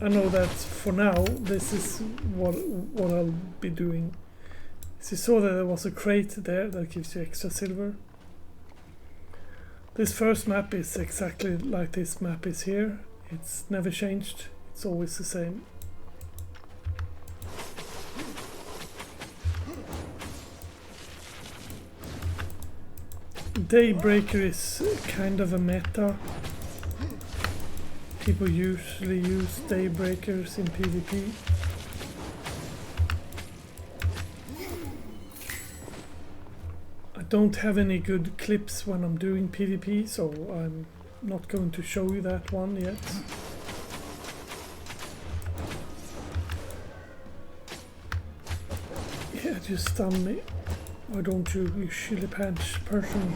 [SPEAKER 1] I know that for now this is what I'll be doing. So you saw that there was a crate there that gives you extra silver. This first map is exactly like this map is here. It's never changed. It's always the same. Daybreaker is kind of a meta. People usually use Daybreakers in PvP. I don't have any good clips when I'm doing PvP, so I'm not going to show you that one yet. Yeah, just stun me. Why don't you, you chili pants person?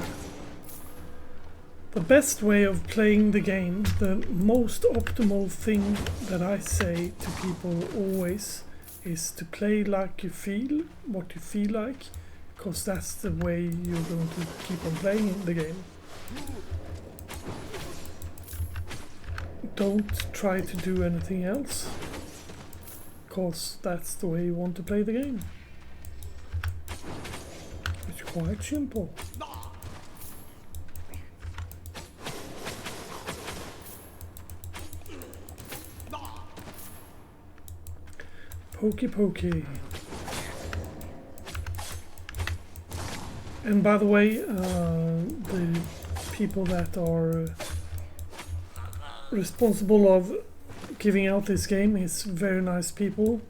[SPEAKER 1] The best way of playing the game, the most optimal thing that I say to people always, is to play like you feel, what you feel like, because that's the way you're going to keep on playing the game. Don't try to do anything else, because that's the way you want to play the game. Quite simple. Pokey pokey. And by the way, the people that are responsible of giving out this game is very nice people.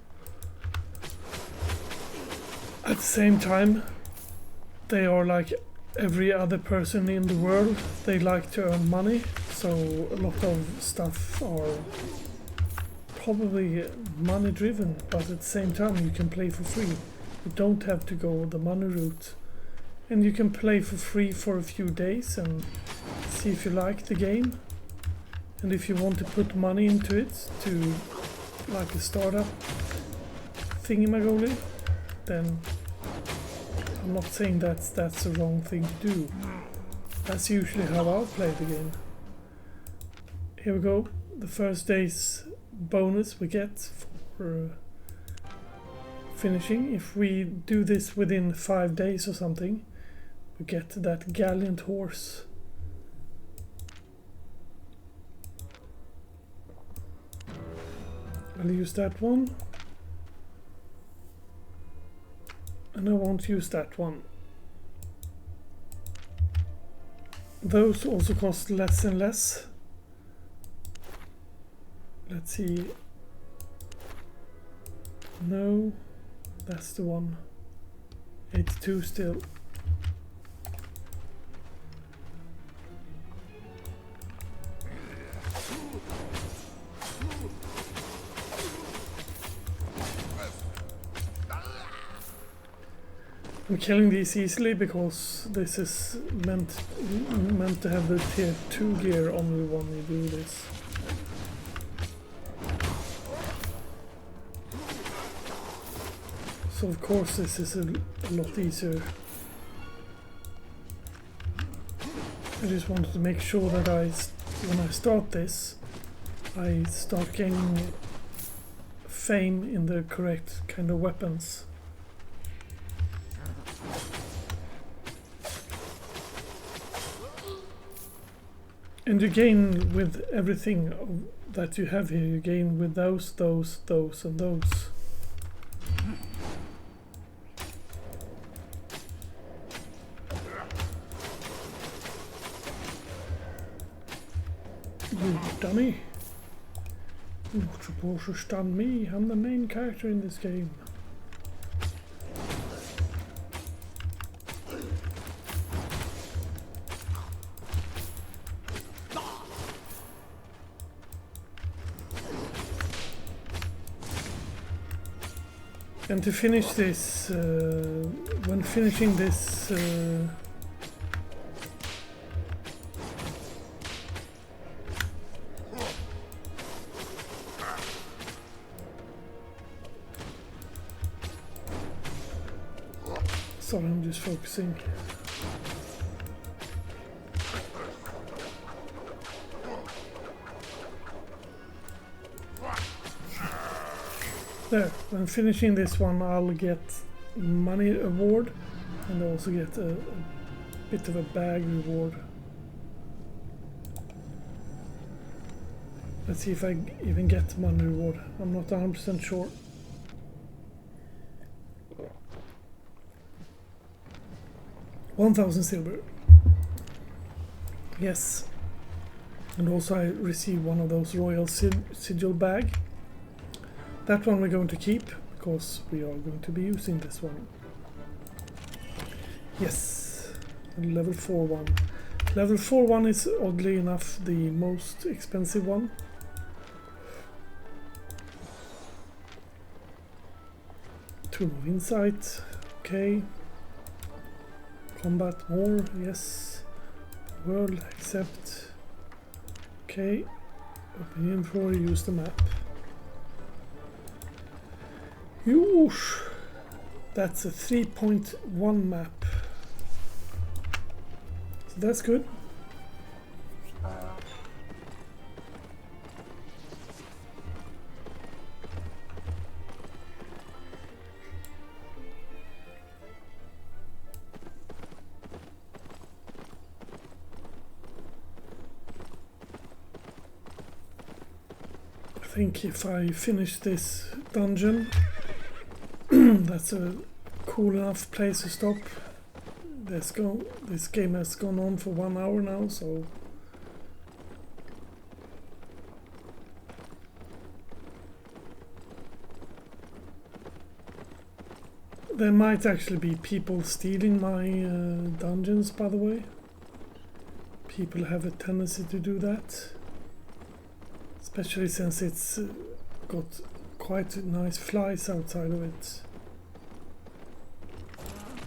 [SPEAKER 1] At the same time, they are like every other person in the world. They like to earn money, so a lot of stuff are probably money driven, but at the same time you can play for free. You don't have to go the money route. And you can play for free for a few days and see if you like the game. And if you want to put money into it to like a startup thingamagoli, then I'm not saying that's the wrong thing to do. That's usually how I'll play the game. Here we go. The first day's bonus we get for finishing. If we do this within 5 days or something, we get that gallant horse. I'll use that one. And I won't use that one. Those also cost less and less. Let's see. No, that's the one. 82 still. I'm killing these easily because this is meant to have the tier 2 gear only when you do this. So of course this is a lot easier. I just wanted to make sure that when I start this, I start gaining fame in the correct kind of weapons. And you gain with everything that you have here. You gain with those, and those. You dummy. Not supposed to stun me. I'm the main character in this game. And to finish this, when finishing this sorry, I'm just focusing. There, when finishing this one I'll get money award and also get a bit of a bag reward. Let's see if I even get money reward. I'm not 100% sure. $1,000 silver. Yes. And also I received one of those royal sigil bag. That one we're going to keep, because we are going to be using this one. Yes, and level 4 one. Level 4 one is oddly enough the most expensive one. Tool of Insight, okay. Combat more, yes. World, accept. Okay. Open inventory, use the map. Yoosh! That's a 3.1 map. So that's good. I think if I finish this dungeon, that's a cool enough place to stop. This game has gone on for 1 hour now, so there might actually be people stealing my dungeons, by the way. People have a tendency to do that, especially since it's got quite nice flies outside of it.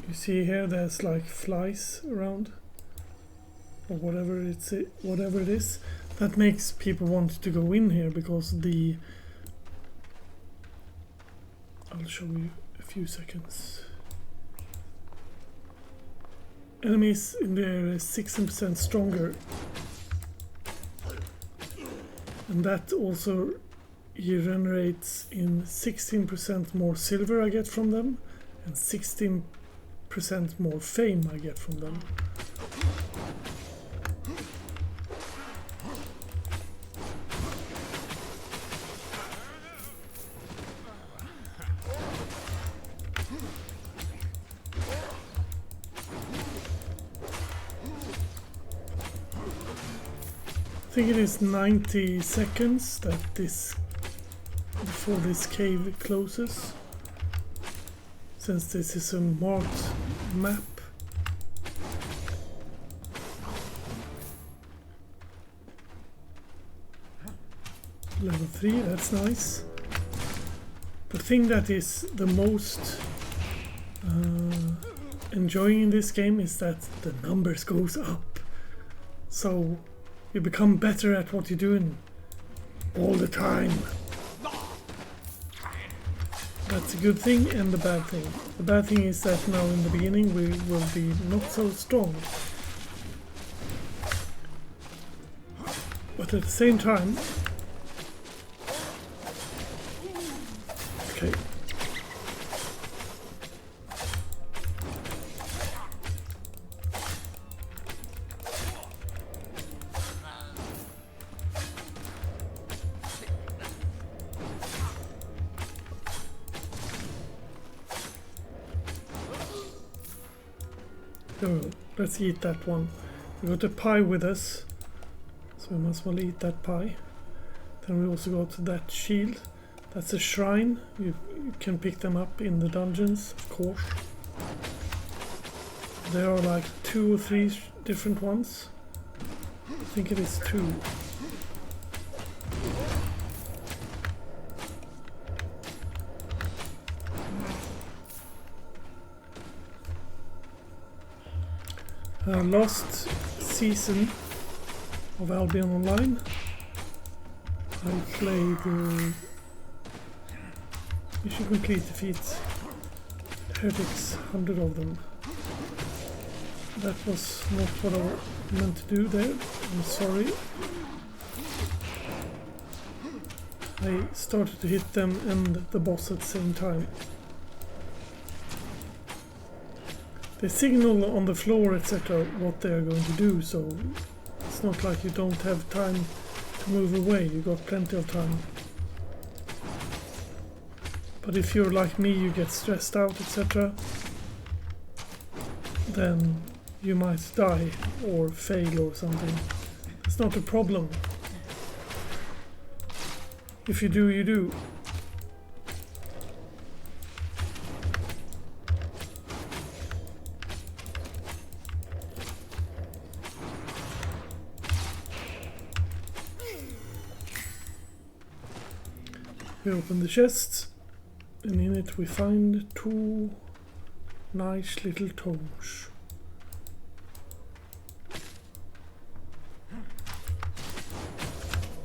[SPEAKER 1] You see here there's like flies around, or whatever it is. That makes people want to go in here because I'll show you a few seconds. Enemies in there is 16% stronger, and that also generates in 16% more silver I get from them, and 16% more fame I get from them. think it is 90 seconds that before this cave closes, since this is a marked map. Level 3, that's nice. The thing that is the most enjoying in this game is that the numbers goes up. So you become better at what you're doing all the time. That's a good thing and the bad thing. The bad thing is that now in the beginning we will be not so strong. But at the same time... Okay. Oh, let's eat that one. We got a pie with us, so we must well eat that pie. Then we also got that shield. That's a shrine. You can pick them up in the dungeons, of course. There are like 2 or 3 different ones. I think it is 2. Last season of Albion Online, I played. You should complete defeats. Heretics, 100 of them. That was not what I meant to do there. I'm sorry. I started to hit them and the boss at the same time. They signal on the floor, etc., what they are going to do, so it's not like you don't have time to move away. You got plenty of time. But if you're like me, you get stressed out, etc., then you might die or fail or something. It's not a problem. If you do, you do. We open the chests, and in it we find 2 nice little tomes.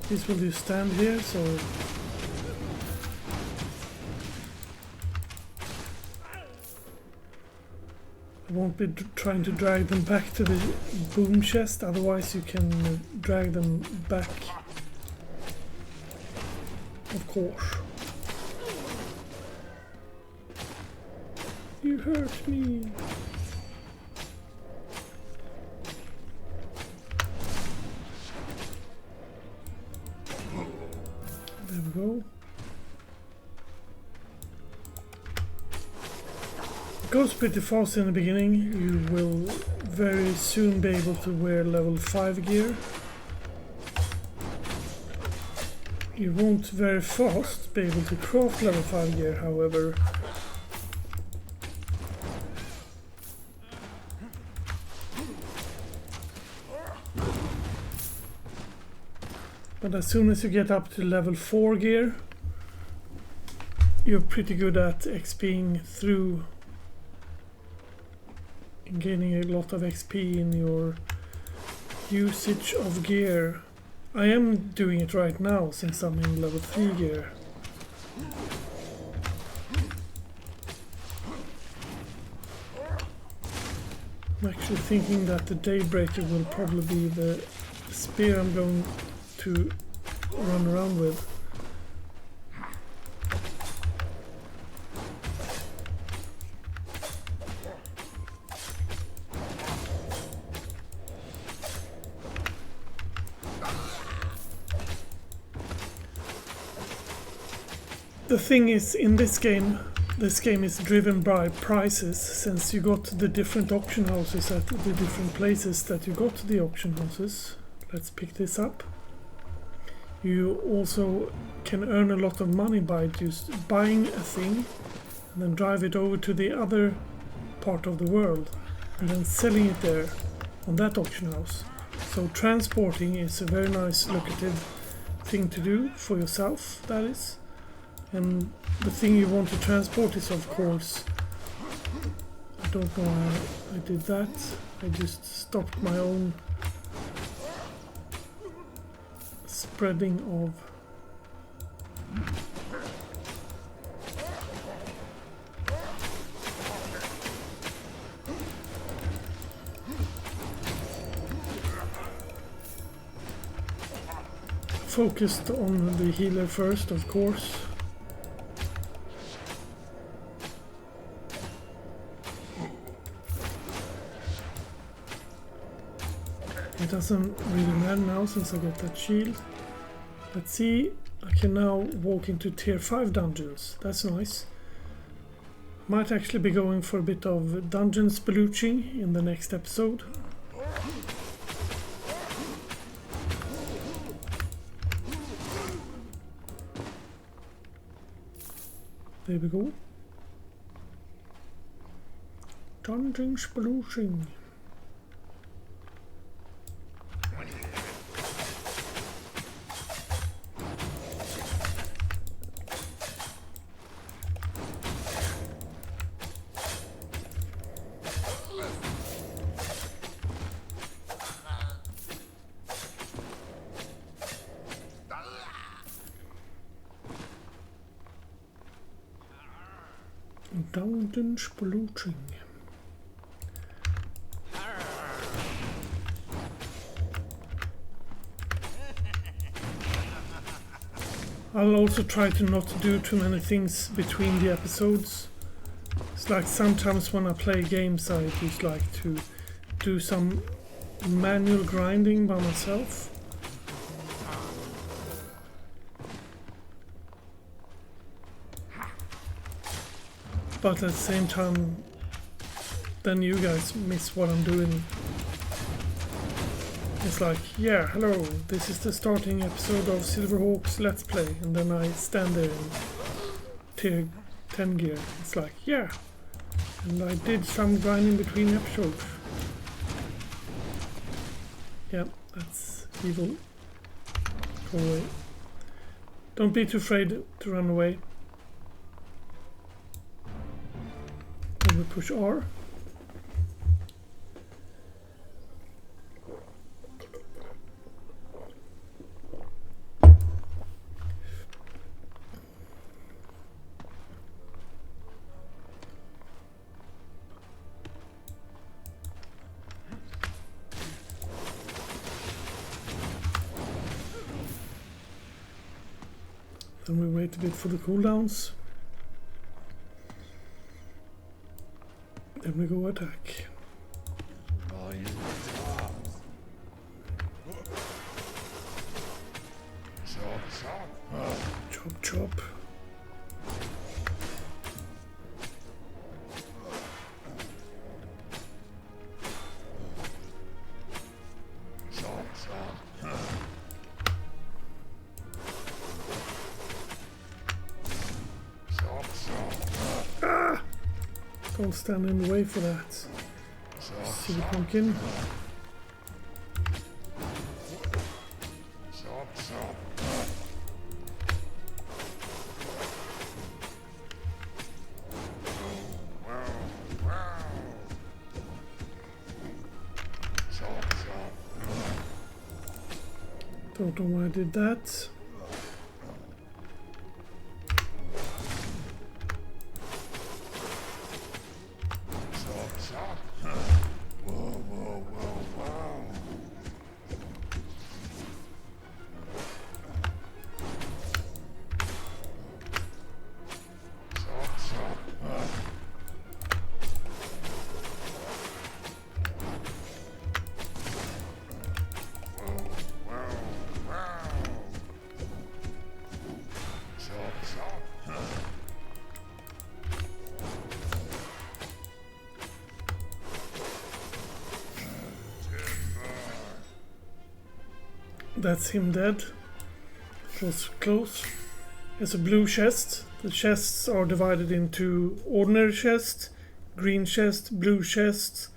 [SPEAKER 1] This will just stand here, so I won't be trying to drag them back to the boom chest, otherwise you can drag them back. Of course. You hurt me. There we go. It goes pretty fast in the beginning. You will very soon be able to wear level 5 gear. You won't very fast be able to craft level 5 gear, however. But as soon as you get up to level 4 gear, you're pretty good at XPing through and gaining a lot of XP in your usage of gear. I am doing it right now since I'm in level 3 gear. I'm actually thinking that the Daybreaker will probably be the spear I'm going to run around with. The thing is, in this game is driven by prices, since you got the different auction houses at the different places that you got the auction houses. Let's pick this up. You also can earn a lot of money by just buying a thing and then drive it over to the other part of the world and then selling it there on that auction house. So transporting is a very nice lucrative thing to do for yourself, that is. And the thing you want to transport is, of course, I don't know how I did that. I just stopped my own spreading of focused on the healer first, of course. It doesn't really matter now since I got that shield. Let's see, I can now walk into tier 5 dungeons. That's nice. Might actually be going for a bit of dungeon spelooching in the next episode. There we go. Dungeon spelooching. Dungeon spelooching. I'll also try to not do too many things between the episodes. It's like sometimes when I play games I just like to do some manual grinding by myself. But at the same time, then you guys miss what I'm doing. It's like, yeah, hello, this is the starting episode of Silverhawk's Let's Play, and then I stand there in tier 10 gear. It's like, yeah, and I did some grinding between episodes. Yeah, that's evil. Go away. Don't be too afraid to run away. And we push R. Then we wait a bit for the cooldowns. Then we go attack. Chop chop. Don't stand in the way for that. See the pumpkin. Don't know why I did that. That's him dead. That was close. There's a blue chest. The chests are divided into ordinary chest, green chest, blue chest,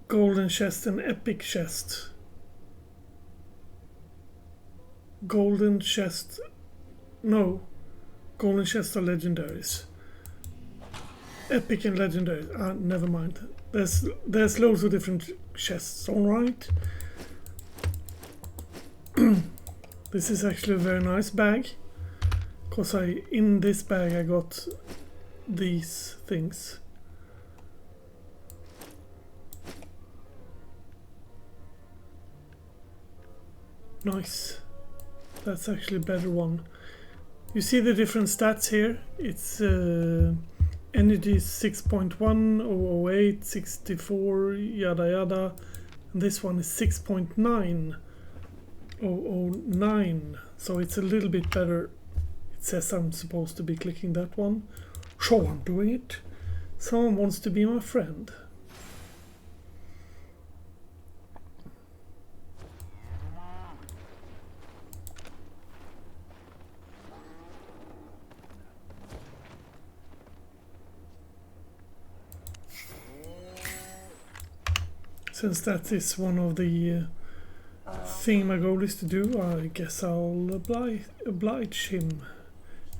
[SPEAKER 1] golden chest and epic chest. Golden chest... No. Golden chest are legendaries. Epic and legendary. Never mind. There's loads of different chests, alright. This is actually a very nice bag. Because in this bag I got these things. Nice. That's actually a better one. You see the different stats here. It's energy 6.1, 008, 64, yada yada. And this one is 6.9, 009. So it's a little bit better. It says I'm supposed to be clicking that one. So I'm doing it. Someone wants to be my friend. Since that is one of the thing my goal is to do, I guess I'll oblige him,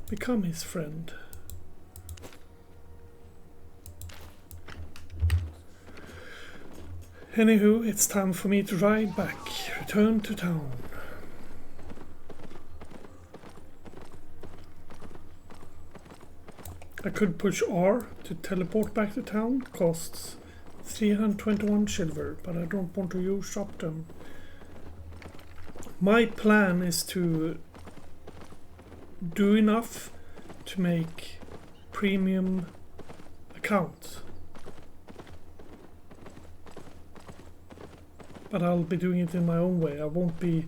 [SPEAKER 1] become his friend. Anywho, it's time for me to ride back, return to town. I could push R to teleport back to town, costs 321 silver, but I don't want to use up them. My plan is to do enough to make premium accounts. But I'll be doing it in my own way. I won't be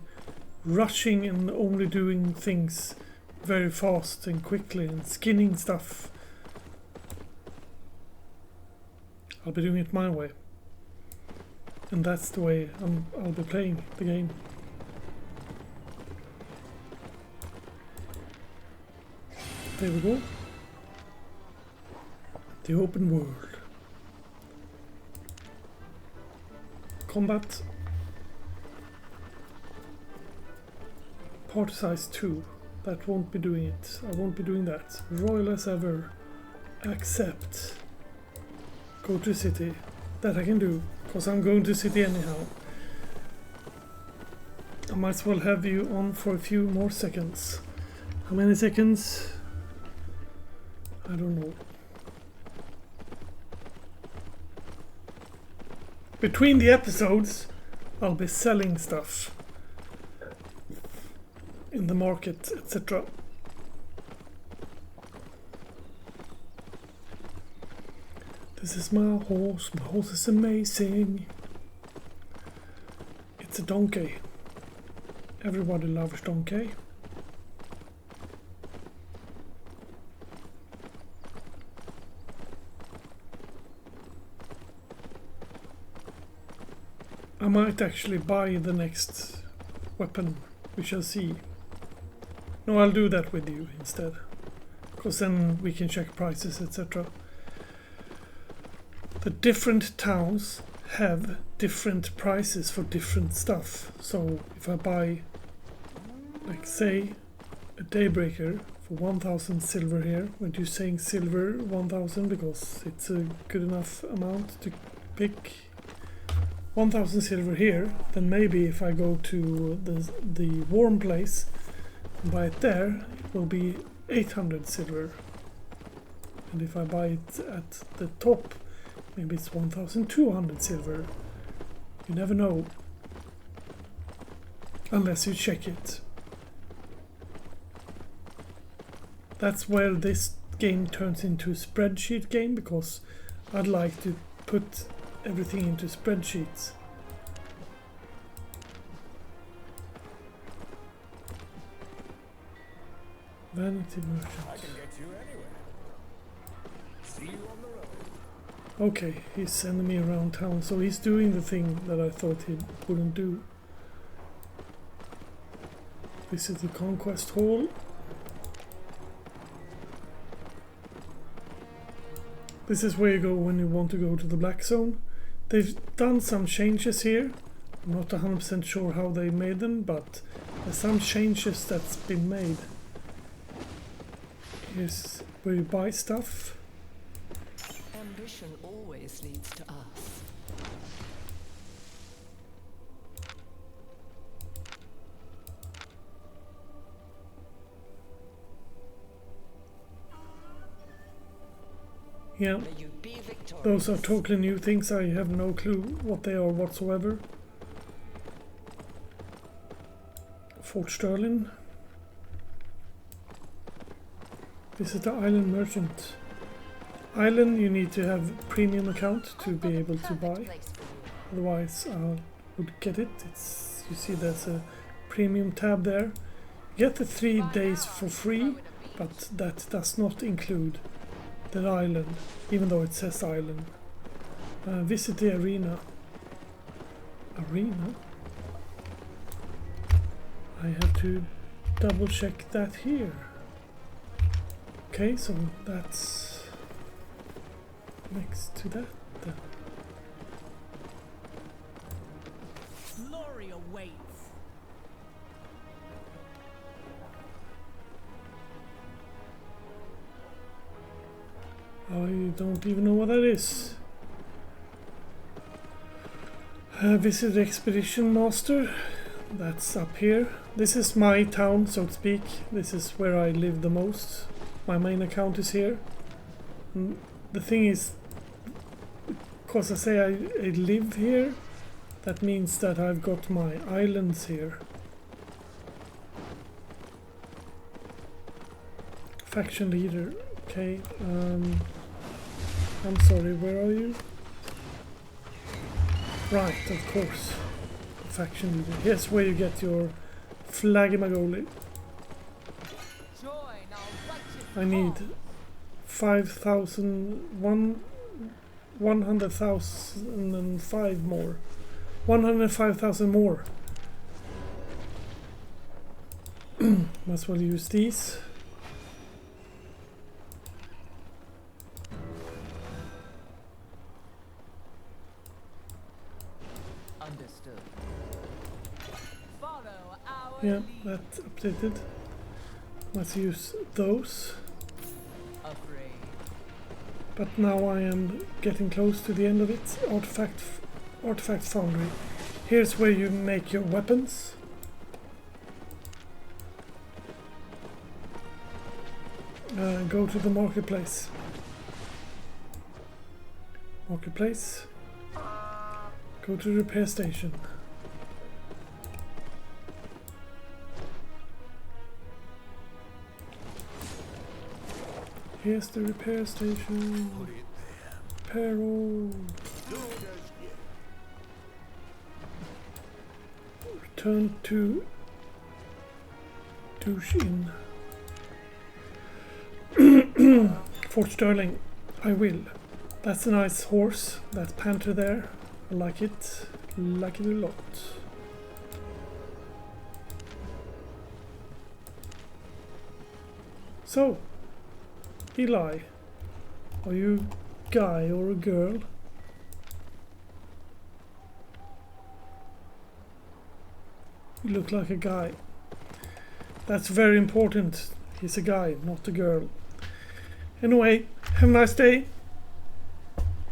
[SPEAKER 1] rushing and only doing things very fast and quickly and skinning stuff. I'll be doing it my way. And that's the way I'll be playing the game. There we go. The open world. Combat. Party size 2. That won't be doing it. I won't be doing that. Royal as ever. Accept. Go to city. That I can do, because I'm going to city anyhow. I might as well have you on for a few more seconds. How many seconds? I don't know. Between the episodes, I'll be selling stuff in the market, etc. This is my horse. My horse is amazing. It's a donkey. Everybody loves donkey. I might actually buy the next weapon. We shall see. No, I'll do that with you instead. Because then we can check prices, etc. The different towns have different prices for different stuff. So if I buy, like say, a Daybreaker for 1000 silver here, we're just saying silver 1000 because it's a good enough amount to pick 1000 silver here, then maybe if I go to the warm place and buy it there, it will be 800 silver. And if I buy it at the top, maybe it's 1200 silver. You never know. Unless you check it. That's where this game turns into a spreadsheet game, because I'd like to put everything into spreadsheets. Vanity merchant.
[SPEAKER 2] I can get you anywhere. See you on the road.
[SPEAKER 1] Okay, he's sending me around town, so he's doing the thing that I thought he wouldn't do. This is the Conquest Hall. This is where you go when you want to go to the Black Zone. They've done some changes here. I'm not 100% sure how they made them, but there's some changes that's been made. Here's where you buy stuff.
[SPEAKER 4] Ambition always leads to us.
[SPEAKER 1] Yeah,
[SPEAKER 4] May you be victorious.
[SPEAKER 1] those are totally new things. I have no clue what they are whatsoever. Fort Sterling. This is the Island Merchant. Island, you need to have premium account to be able to buy. Otherwise, I would get it. It's, you see, there's a premium tab there. You get the 3 days for free, but that does not include the island, even though it says island. Visit the arena. Arena? I have to double check that here. Okay, so that's next to that then.
[SPEAKER 5] Glory awaits.
[SPEAKER 1] I don't even know what that is. Visit the Expedition Master. That's up here. This is my town, so to speak. This is where I live the most. My main account is here. And the thing is, because I say I live here, that means that I've got my islands here. Faction leader. Okay. I'm sorry, where are you? Right, of course. Faction leader. Here's where you get your Flagimagoli.
[SPEAKER 5] Join our righteous
[SPEAKER 1] I need 100,005 more. 105,000 more. Might as well use these.
[SPEAKER 5] understood. Follow our
[SPEAKER 1] Yeah,
[SPEAKER 5] lead.
[SPEAKER 1] that's updated. Let's use those.
[SPEAKER 5] Afraid.
[SPEAKER 1] But now I am getting close to the end of it. Artifact Foundry. Here's where you make your weapons. Go to the marketplace. Marketplace. Go to the repair station. Here's the repair station.
[SPEAKER 2] Put it there.
[SPEAKER 1] Repair all.
[SPEAKER 2] Good as yet.
[SPEAKER 1] Return to douche in. Fort Sterling. I will. That's a nice horse. That panther there. I like it. Like it a lot. So, Eli, are you a guy or a girl? You look like a guy. That's very important. He's a guy, not a girl. Anyway, have a nice day.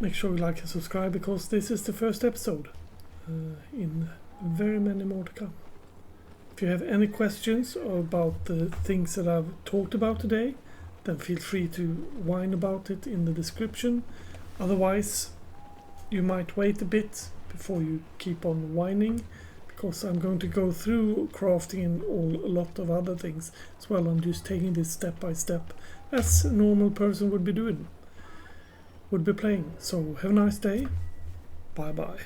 [SPEAKER 1] Make sure you like and subscribe because this is the first episode in very many more to come. If you have any questions about the things that I've talked about today, then feel free to whine about it in the description. Otherwise, you might wait a bit before you keep on whining, because I'm going to go through crafting and a lot of other things as well. I'm just taking this step by step as a normal person would be doing, would be playing. So have a nice day. Bye bye.